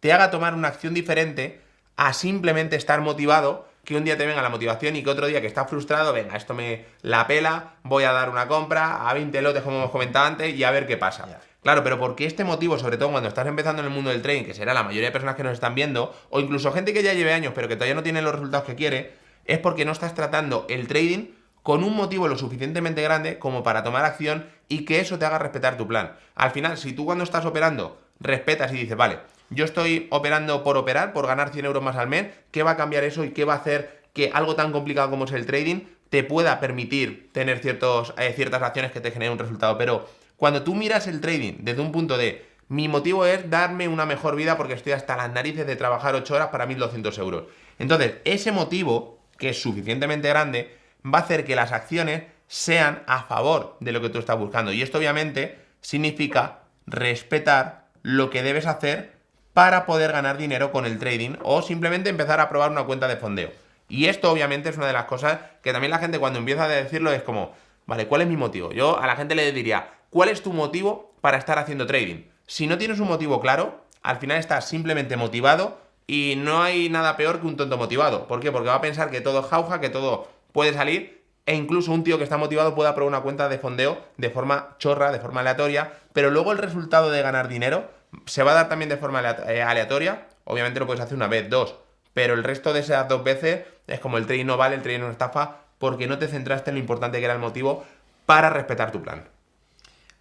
te haga tomar una acción diferente a simplemente estar motivado, que un día te venga la motivación y que otro día que estás frustrado, venga, esto me la pela, voy a dar una compra a 20 lotes como hemos comentado antes y a ver qué pasa. Yeah. Claro, pero porque este motivo, sobre todo cuando estás empezando en el mundo del trading, que será la mayoría de personas que nos están viendo, o incluso gente que ya lleve años pero que todavía no tiene los resultados que quiere, es porque no estás tratando el trading con un motivo lo suficientemente grande como para tomar acción y que eso te haga respetar tu plan. Al final, si tú cuando estás operando respetas y dices, vale, yo estoy operando por operar, por ganar 100 euros más al mes, ¿qué va a cambiar eso y qué va a hacer que algo tan complicado como es el trading te pueda permitir tener ciertas acciones que te generen un resultado? Pero cuando tú miras el trading desde un punto de mi motivo es darme una mejor vida porque estoy hasta las narices de trabajar 8 horas para 1.200 euros. Entonces, ese motivo, que es suficientemente grande, va a hacer que las acciones sean a favor de lo que tú estás buscando. Y esto obviamente significa respetar lo que debes hacer para poder ganar dinero con el trading o simplemente empezar a probar una cuenta de fondeo. Y esto obviamente es una de las cosas que también la gente cuando empieza a decirlo es como, vale, ¿cuál es mi motivo? Yo a la gente le diría, ¿cuál es tu motivo para estar haciendo trading? Si no tienes un motivo claro, al final estás simplemente motivado y no hay nada peor que un tonto motivado. ¿Por qué? Porque va a pensar que todo es jauja, que todo puede salir e incluso un tío que está motivado pueda probar una cuenta de fondeo de forma chorra, de forma aleatoria, pero luego el resultado de ganar dinero se va a dar también de forma aleatoria. Obviamente lo puedes hacer una vez, dos, pero el resto de esas 2 veces es como el trading no vale, el trading no es estafa, porque no te centraste en lo importante que era el motivo para respetar tu plan.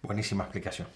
Buenísima explicación.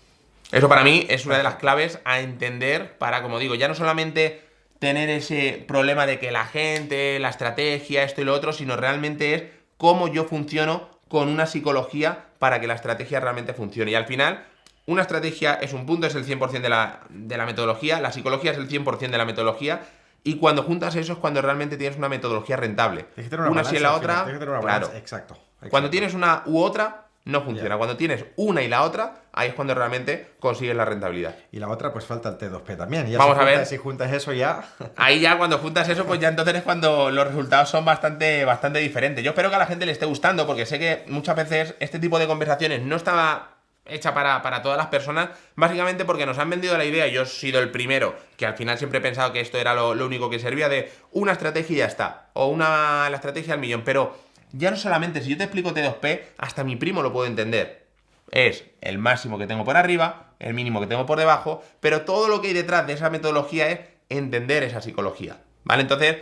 Eso para mí es una de las claves a entender para, como digo, ya no solamente tener ese problema de que la gente, la estrategia, esto y lo otro, sino realmente es cómo yo funciono con una psicología para que la estrategia realmente funcione. Y al final, una estrategia es un punto, es el 100% de la metodología, la psicología es el 100% de la metodología, y cuando juntas eso es cuando realmente tienes una metodología rentable. Una si en la otra, claro. Exacto. Cuando tienes una u otra, no funciona. Ya. Cuando tienes una y la otra, ahí es cuando realmente consigues la rentabilidad. Y la otra, pues falta el T2P también. Ya Vamos a ver. Si juntas eso ya... Ahí ya cuando juntas eso, pues ya entonces es cuando los resultados son bastante diferentes. Yo espero que a la gente le esté gustando, porque sé que muchas veces este tipo de conversaciones no estaba hecha para todas las personas, básicamente porque nos han vendido la idea, yo he sido el primero, que al final siempre he pensado que esto era lo único que servía, de una estrategia y ya está, o la estrategia al millón, pero ya no solamente, si yo te explico T2P, hasta mi primo lo puede entender. Es el máximo que tengo por arriba, el mínimo que tengo por debajo, pero todo lo que hay detrás de esa metodología es entender esa psicología, ¿vale? Entonces,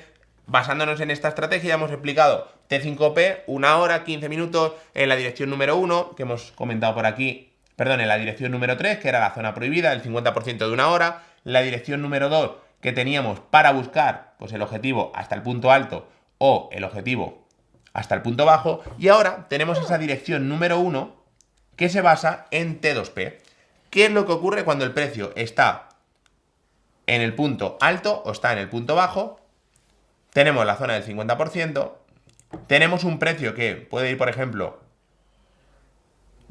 basándonos en esta estrategia, ya hemos explicado T5P, 1 hora, 15 minutos, en la dirección número 1, que hemos comentado por aquí, perdón, en la dirección número 3, que era la zona prohibida, el 50% de 1 hora, la dirección número 2, que teníamos para buscar pues, el objetivo hasta el punto alto o el objetivo hasta el punto bajo, y ahora tenemos esa dirección número 1, que se basa en T2P. ¿Qué es lo que ocurre cuando el precio está en el punto alto o está en el punto bajo? Tenemos la zona del 50%, tenemos un precio que puede ir, por ejemplo,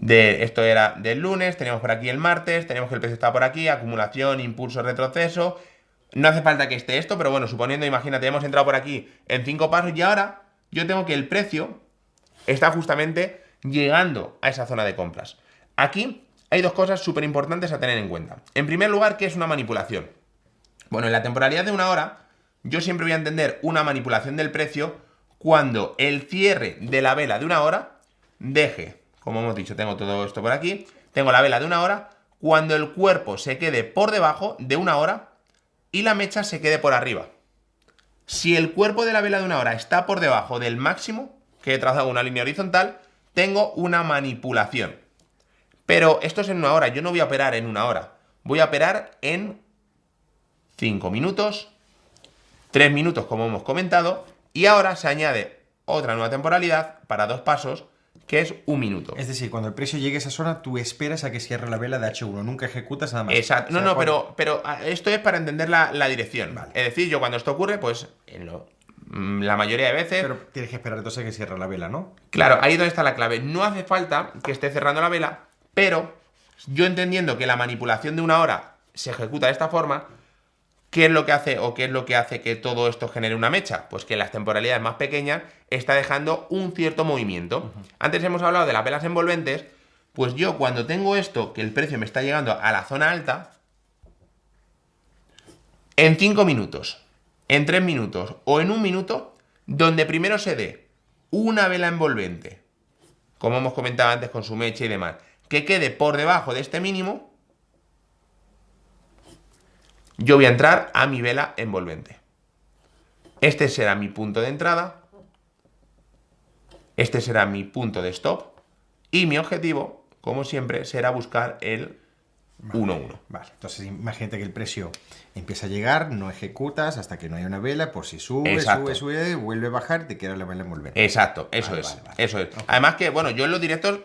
esto era del lunes, tenemos por aquí el martes, tenemos que el precio está por aquí, acumulación, impulso, retroceso. No hace falta que esté esto, pero bueno, suponiendo, imagínate, hemos entrado por aquí en 5 pasos y ahora yo tengo que el precio está justamente llegando a esa zona de compras. Aquí hay dos cosas súper importantes a tener en cuenta. En primer lugar, ¿qué es una manipulación? Bueno, en la temporalidad de 1 hora, yo siempre voy a entender una manipulación del precio cuando el cierre de la vela de 1 hora deje, como hemos dicho, tengo todo esto por aquí, tengo la vela de 1 hora, cuando el cuerpo se quede por debajo de 1 hora y la mecha se quede por arriba. Si el cuerpo de la vela de 1 hora está por debajo del máximo, que he trazado una línea horizontal, tengo una manipulación. Pero esto es en 1 hora, yo no voy a operar en 1 hora, voy a operar en 5 minutos, 3 minutos como hemos comentado, y ahora se añade otra nueva temporalidad para 2 pasos, que es 1 minuto. Es decir, cuando el precio llegue a esa zona, tú esperas a que cierre la vela de H1, nunca ejecutas nada más. Exacto. O sea, Pero esto es para entender la dirección. Vale. Es decir, yo cuando esto ocurre, pues la mayoría de veces... Pero tienes que esperar entonces a que cierre la vela, ¿no? Claro, ahí es donde está la clave. No hace falta que esté cerrando la vela, pero yo entendiendo que la manipulación de 1 hora se ejecuta de esta forma, ¿qué es lo que hace o qué es lo que hace que todo esto genere una mecha? Pues que en las temporalidades más pequeñas está dejando un cierto movimiento. Antes hemos hablado de las velas envolventes, pues yo cuando tengo esto, que el precio me está llegando a la zona alta, en 5 minutos, en 3 minutos o en 1 minuto, donde primero se dé una vela envolvente, como hemos comentado antes con su mecha y demás, que quede por debajo de este mínimo, yo voy a entrar a mi vela envolvente. Este será mi punto de entrada, este será mi punto de stop y mi objetivo, como siempre, será buscar el 1-1. Vale, entonces imagínate que el precio empieza a llegar, no ejecutas hasta que no haya una vela, por si sube, Exacto. sube, vuelve a bajar, te queda la vela envolvente. Exacto, eso Vale, es. vale, vale. Eso es. Además que, bueno, yo en los directos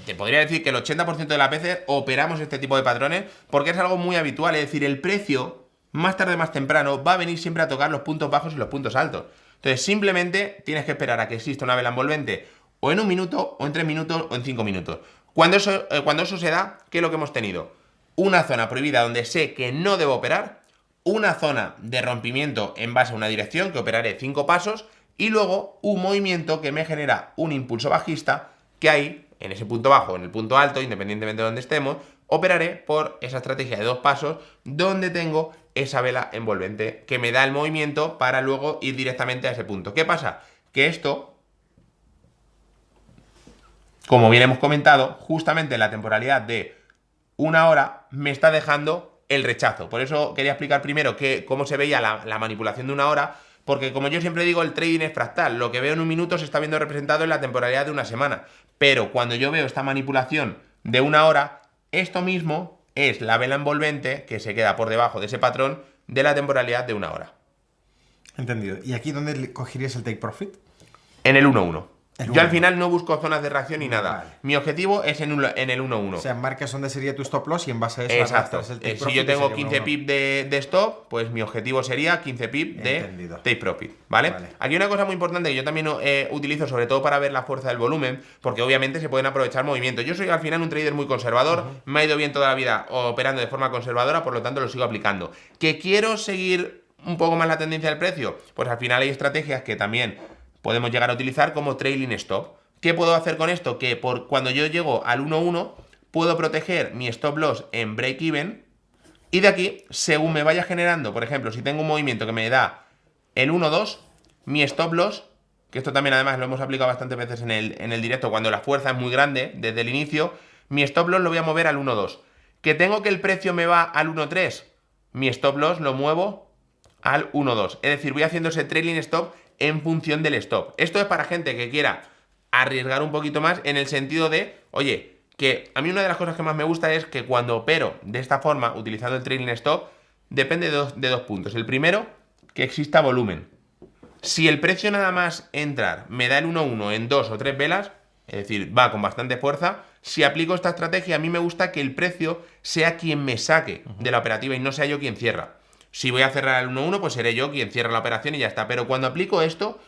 te podría decir que el 80% de las veces operamos este tipo de patrones porque es algo muy habitual. Es decir, el precio, más tarde o más temprano, va a venir siempre a tocar los puntos bajos y los puntos altos. Entonces, simplemente tienes que esperar a que exista una vela envolvente o en 1 minuto, o en 3 minutos, o en 5 minutos. Cuando eso se da, ¿qué es lo que hemos tenido? Una zona prohibida donde sé que no debo operar, una zona de rompimiento en base a una dirección que operaré 5 pasos y luego un movimiento que me genera un impulso bajista que ahí, en ese punto bajo, en el punto alto, independientemente de donde estemos, operaré por esa estrategia de 2 pasos donde tengo esa vela envolvente que me da el movimiento para luego ir directamente a ese punto. ¿Qué pasa? Que esto, como bien hemos comentado, justamente en la temporalidad de 1 hora me está dejando el rechazo. Por eso quería explicar primero cómo se veía la manipulación de 1 hora, porque como yo siempre digo, el trading es fractal. Lo que veo en 1 minuto se está viendo representado en la temporalidad de 1 semana. Pero cuando yo veo esta manipulación de 1 hora, esto mismo es la vela envolvente que se queda por debajo de ese patrón de la temporalidad de 1 hora. Entendido. ¿Y aquí dónde cogerías el take profit? En el 1-1. Yo al final no busco zonas de reacción ni nada. Vale. Mi objetivo es en el 1-1. O sea, marcas dónde sería tu stop loss y en base a eso Exacto. arrastras el take Si profit, yo tengo que sería 15 1-1. pip de stop, pues mi objetivo sería 15 pip de Entendido. take profit, ¿vale? Vale. Aquí hay una cosa muy importante que yo también utilizo sobre todo para ver la fuerza del volumen, porque obviamente se pueden aprovechar movimientos. Yo soy al final un trader muy conservador, me ha ido bien toda la vida operando de forma conservadora, por lo tanto lo sigo aplicando. ¿Que quiero seguir un poco más la tendencia del precio? Pues al final hay estrategias que también podemos llegar a utilizar como trailing stop. ¿Qué puedo hacer con esto? Que cuando yo llego al 1-1 puedo proteger mi stop loss en break even y de aquí, según me vaya generando, por ejemplo, si tengo un movimiento que me da el 1-2, mi stop loss, que esto también además lo hemos aplicado bastantes veces en el directo cuando la fuerza es muy grande desde el inicio, mi stop loss lo voy a mover al 1-2. ¿Que tengo que el precio me va al 1-3? Mi stop loss lo muevo al 1-2. Es decir, voy haciendo ese trailing stop en función del stop. Esto es para gente que quiera arriesgar un poquito más en el sentido de, oye, que a mí una de las cosas que más me gusta es que cuando opero de esta forma, utilizando el trailing stop, depende de dos puntos. El primero, que exista volumen. Si el precio nada más entrar me da el 1-1 en 2 o 3 velas, es decir, va con bastante fuerza, si aplico esta estrategia, a mí me gusta que el precio sea quien me saque de la operativa y no sea yo quien cierra. Si voy a cerrar el 1-1, pues seré yo quien cierra la operación y ya está. Pero cuando aplico esto,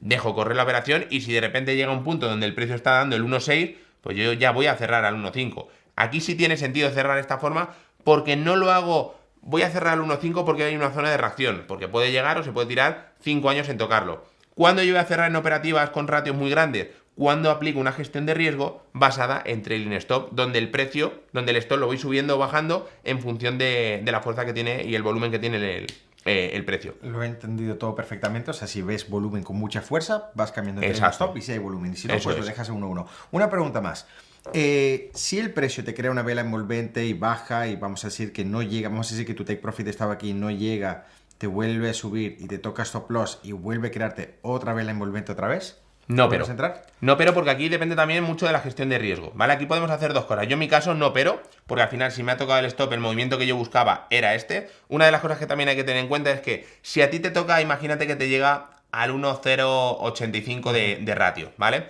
dejo correr la operación y si de repente llega un punto donde el precio está dando el 1.6, pues yo ya voy a cerrar al 1.5. Aquí sí tiene sentido cerrar de esta forma porque no lo hago, voy a cerrar al 1.5 porque hay una zona de reacción, porque puede llegar o se puede tirar 5 años en tocarlo. Cuando yo voy a cerrar en operativas con ratios muy grandes, cuando aplico una gestión de riesgo basada en trailing stop, donde el precio, donde el stop lo voy subiendo o bajando en función de la fuerza que tiene y el volumen que tiene el precio. Lo he entendido todo perfectamente. O sea, si ves volumen con mucha fuerza, vas cambiando el Exacto. stop y si hay volumen. Y si no, Eso pues lo es. dejas en 1-1. Una pregunta más. Si el precio te crea una vela envolvente y baja y vamos a decir que no llega, vamos a decir que tu take profit estaba aquí y no llega, te vuelve a subir y te toca stop loss y vuelve a crearte otra vela envolvente otra vez, No, ¿puedes pero. entrar? No, pero porque aquí depende también mucho de la gestión de riesgo, ¿vale? Aquí podemos hacer dos cosas. Yo en mi caso no pero, porque al final si me ha tocado el stop, el movimiento que yo buscaba era este. Una de las cosas que también hay que tener en cuenta es que si a ti te toca, imagínate que te llega al 1.085 de ratio, ¿vale?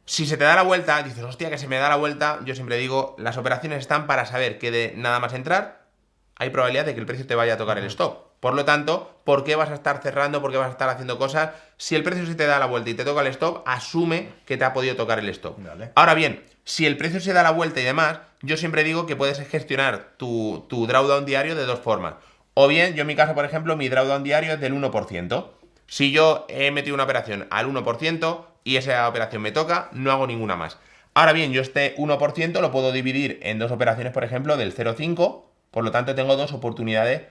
Si se te da la vuelta, dices, hostia, que se me da la vuelta, yo siempre digo, las operaciones están para saber que de nada más entrar, hay probabilidad de que el precio te vaya a tocar el stop. Por lo tanto, ¿por qué vas a estar cerrando? ¿Por qué vas a estar haciendo cosas? Si el precio se te da la vuelta y te toca el stop, asume que te ha podido tocar el stop. Vale. Ahora bien, si el precio se da la vuelta y demás, yo siempre digo que puedes gestionar tu drawdown diario de dos formas. O bien, yo en mi caso, por ejemplo, mi drawdown diario es del 1%. Si yo he metido una operación al 1% y esa operación me toca, no hago ninguna más. Ahora bien, yo este 1% lo puedo dividir en dos operaciones, por ejemplo, del 0,5, por lo tanto tengo dos oportunidades,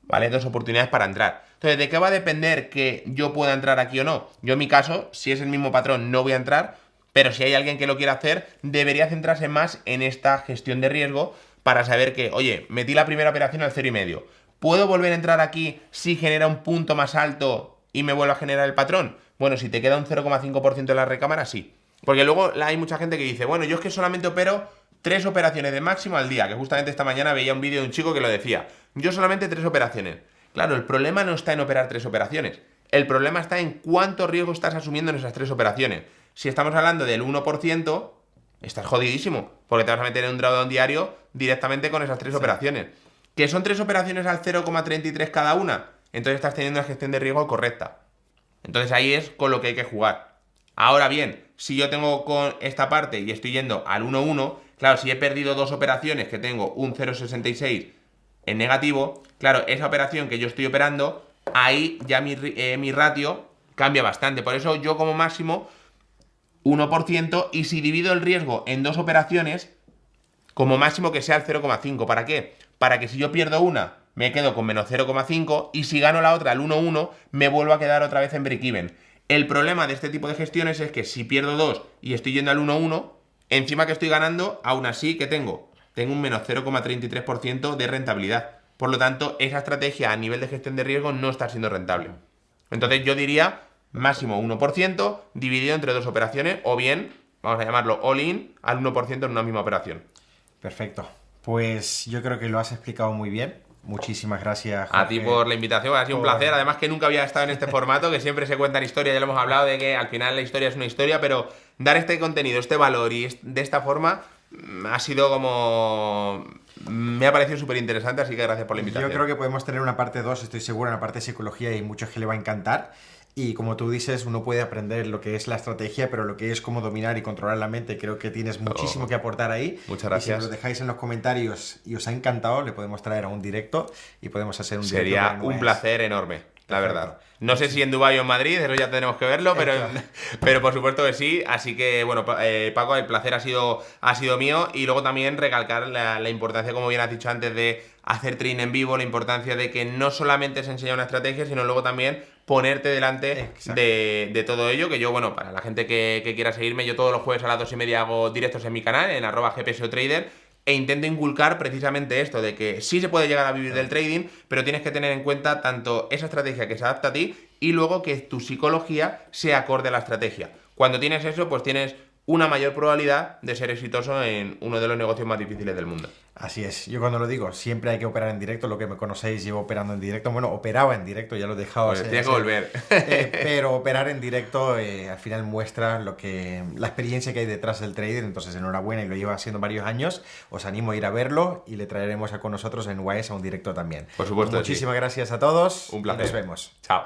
¿vale? Dos oportunidades para entrar. Entonces, ¿de qué va a depender que yo pueda entrar aquí o no? Yo en mi caso, si es el mismo patrón, no voy a entrar, pero si hay alguien que lo quiera hacer, debería centrarse más en esta gestión de riesgo para saber que, oye, metí la primera operación al 0,5. ¿Puedo volver a entrar aquí si genera un punto más alto y me vuelve a generar el patrón? Bueno, si te queda un 0,5% en la recámara, sí. Porque luego hay mucha gente que dice, bueno, yo es que solamente opero 3 operaciones de máximo al día, que justamente esta mañana veía un vídeo de un chico que lo decía. Yo solamente 3 operaciones. Claro, el problema no está en operar 3 operaciones. El problema está en cuánto riesgo estás asumiendo en esas 3 operaciones. Si estamos hablando del 1%, estás jodidísimo, porque te vas a meter en un drawdown diario directamente con esas 3 operaciones. ¿Que son 3 operaciones al 0,33 cada una? Entonces estás teniendo una gestión de riesgo correcta. Entonces ahí es con lo que hay que jugar. Ahora bien, si yo tengo con esta parte y estoy yendo al 1,1, claro, si he perdido 2 operaciones que tengo un 0,66 en negativo, claro, esa operación que yo estoy operando, ahí ya mi ratio cambia bastante. Por eso yo como máximo 1%, y si divido el riesgo en 2 operaciones, como máximo que sea el 0,5. ¿Para qué? Para que si yo pierdo una, me quedo con menos 0,5 y si gano la otra al 1,1, me vuelvo a quedar otra vez en break-even. El problema de este tipo de gestiones es que si pierdo 2 y estoy yendo al 1,1, encima que estoy ganando, aún así, ¿qué tengo? Tengo un menos 0,33% de rentabilidad. Por lo tanto, esa estrategia a nivel de gestión de riesgo no está siendo rentable. Entonces yo diría máximo 1% dividido entre 2 operaciones, o bien, vamos a llamarlo all-in, al 1% en una misma operación. Perfecto. Pues yo creo que lo has explicado muy bien. Muchísimas gracias, A ti Jorge, por la invitación, ha sido un placer. Además que nunca había estado en este formato, que siempre se cuentan historias, ya lo hemos hablado de que al final la historia es una historia, pero dar este contenido, este valor y de esta forma ha sido como... Me ha parecido súper interesante, así que gracias por la invitación. Yo creo que podemos tener una parte 2, estoy seguro, en la parte de psicología y muchos que le va a encantar. Y como tú dices, uno puede aprender lo que es la estrategia, pero lo que es cómo dominar y controlar la mente, creo que tienes muchísimo que aportar ahí. Muchas gracias. Y si lo dejáis en los comentarios y os ha encantado, le podemos traer a un directo y podemos hacer un directo. Sería un placer enorme, la verdad. No sé si en Dubái o en Madrid, eso ya tenemos que verlo, pero por supuesto que sí. Así que, bueno, Paco, el placer ha sido mío. Y luego también recalcar la importancia, como bien has dicho antes, de hacer trading en vivo, la importancia de que no solamente se enseña una estrategia, sino luego también ponerte delante de todo ello. Que yo, bueno, para la gente que quiera seguirme, yo todos los jueves a las 2:30 hago directos en mi canal, en @gpsotrader. E intento inculcar precisamente esto, de que sí se puede llegar a vivir del trading, pero tienes que tener en cuenta tanto esa estrategia que se adapta a ti y luego que tu psicología se acorde a la estrategia. Cuando tienes eso, pues tienes una mayor probabilidad de ser exitoso en uno de los negocios más difíciles del mundo. Así es, yo cuando lo digo, siempre hay que operar en directo, lo que me conocéis, llevo operando en directo, bueno, operaba en directo, ya lo he dejado. Pues tienes que volver. Pero operar en directo al final muestra la experiencia que hay detrás del trader, entonces enhorabuena y lo lleva haciendo varios años, os animo a ir a verlo y le traeremos con nosotros en UAS a un directo también. Por supuesto. Muchísimas gracias a todos. Un placer. Y nos vemos. Chao.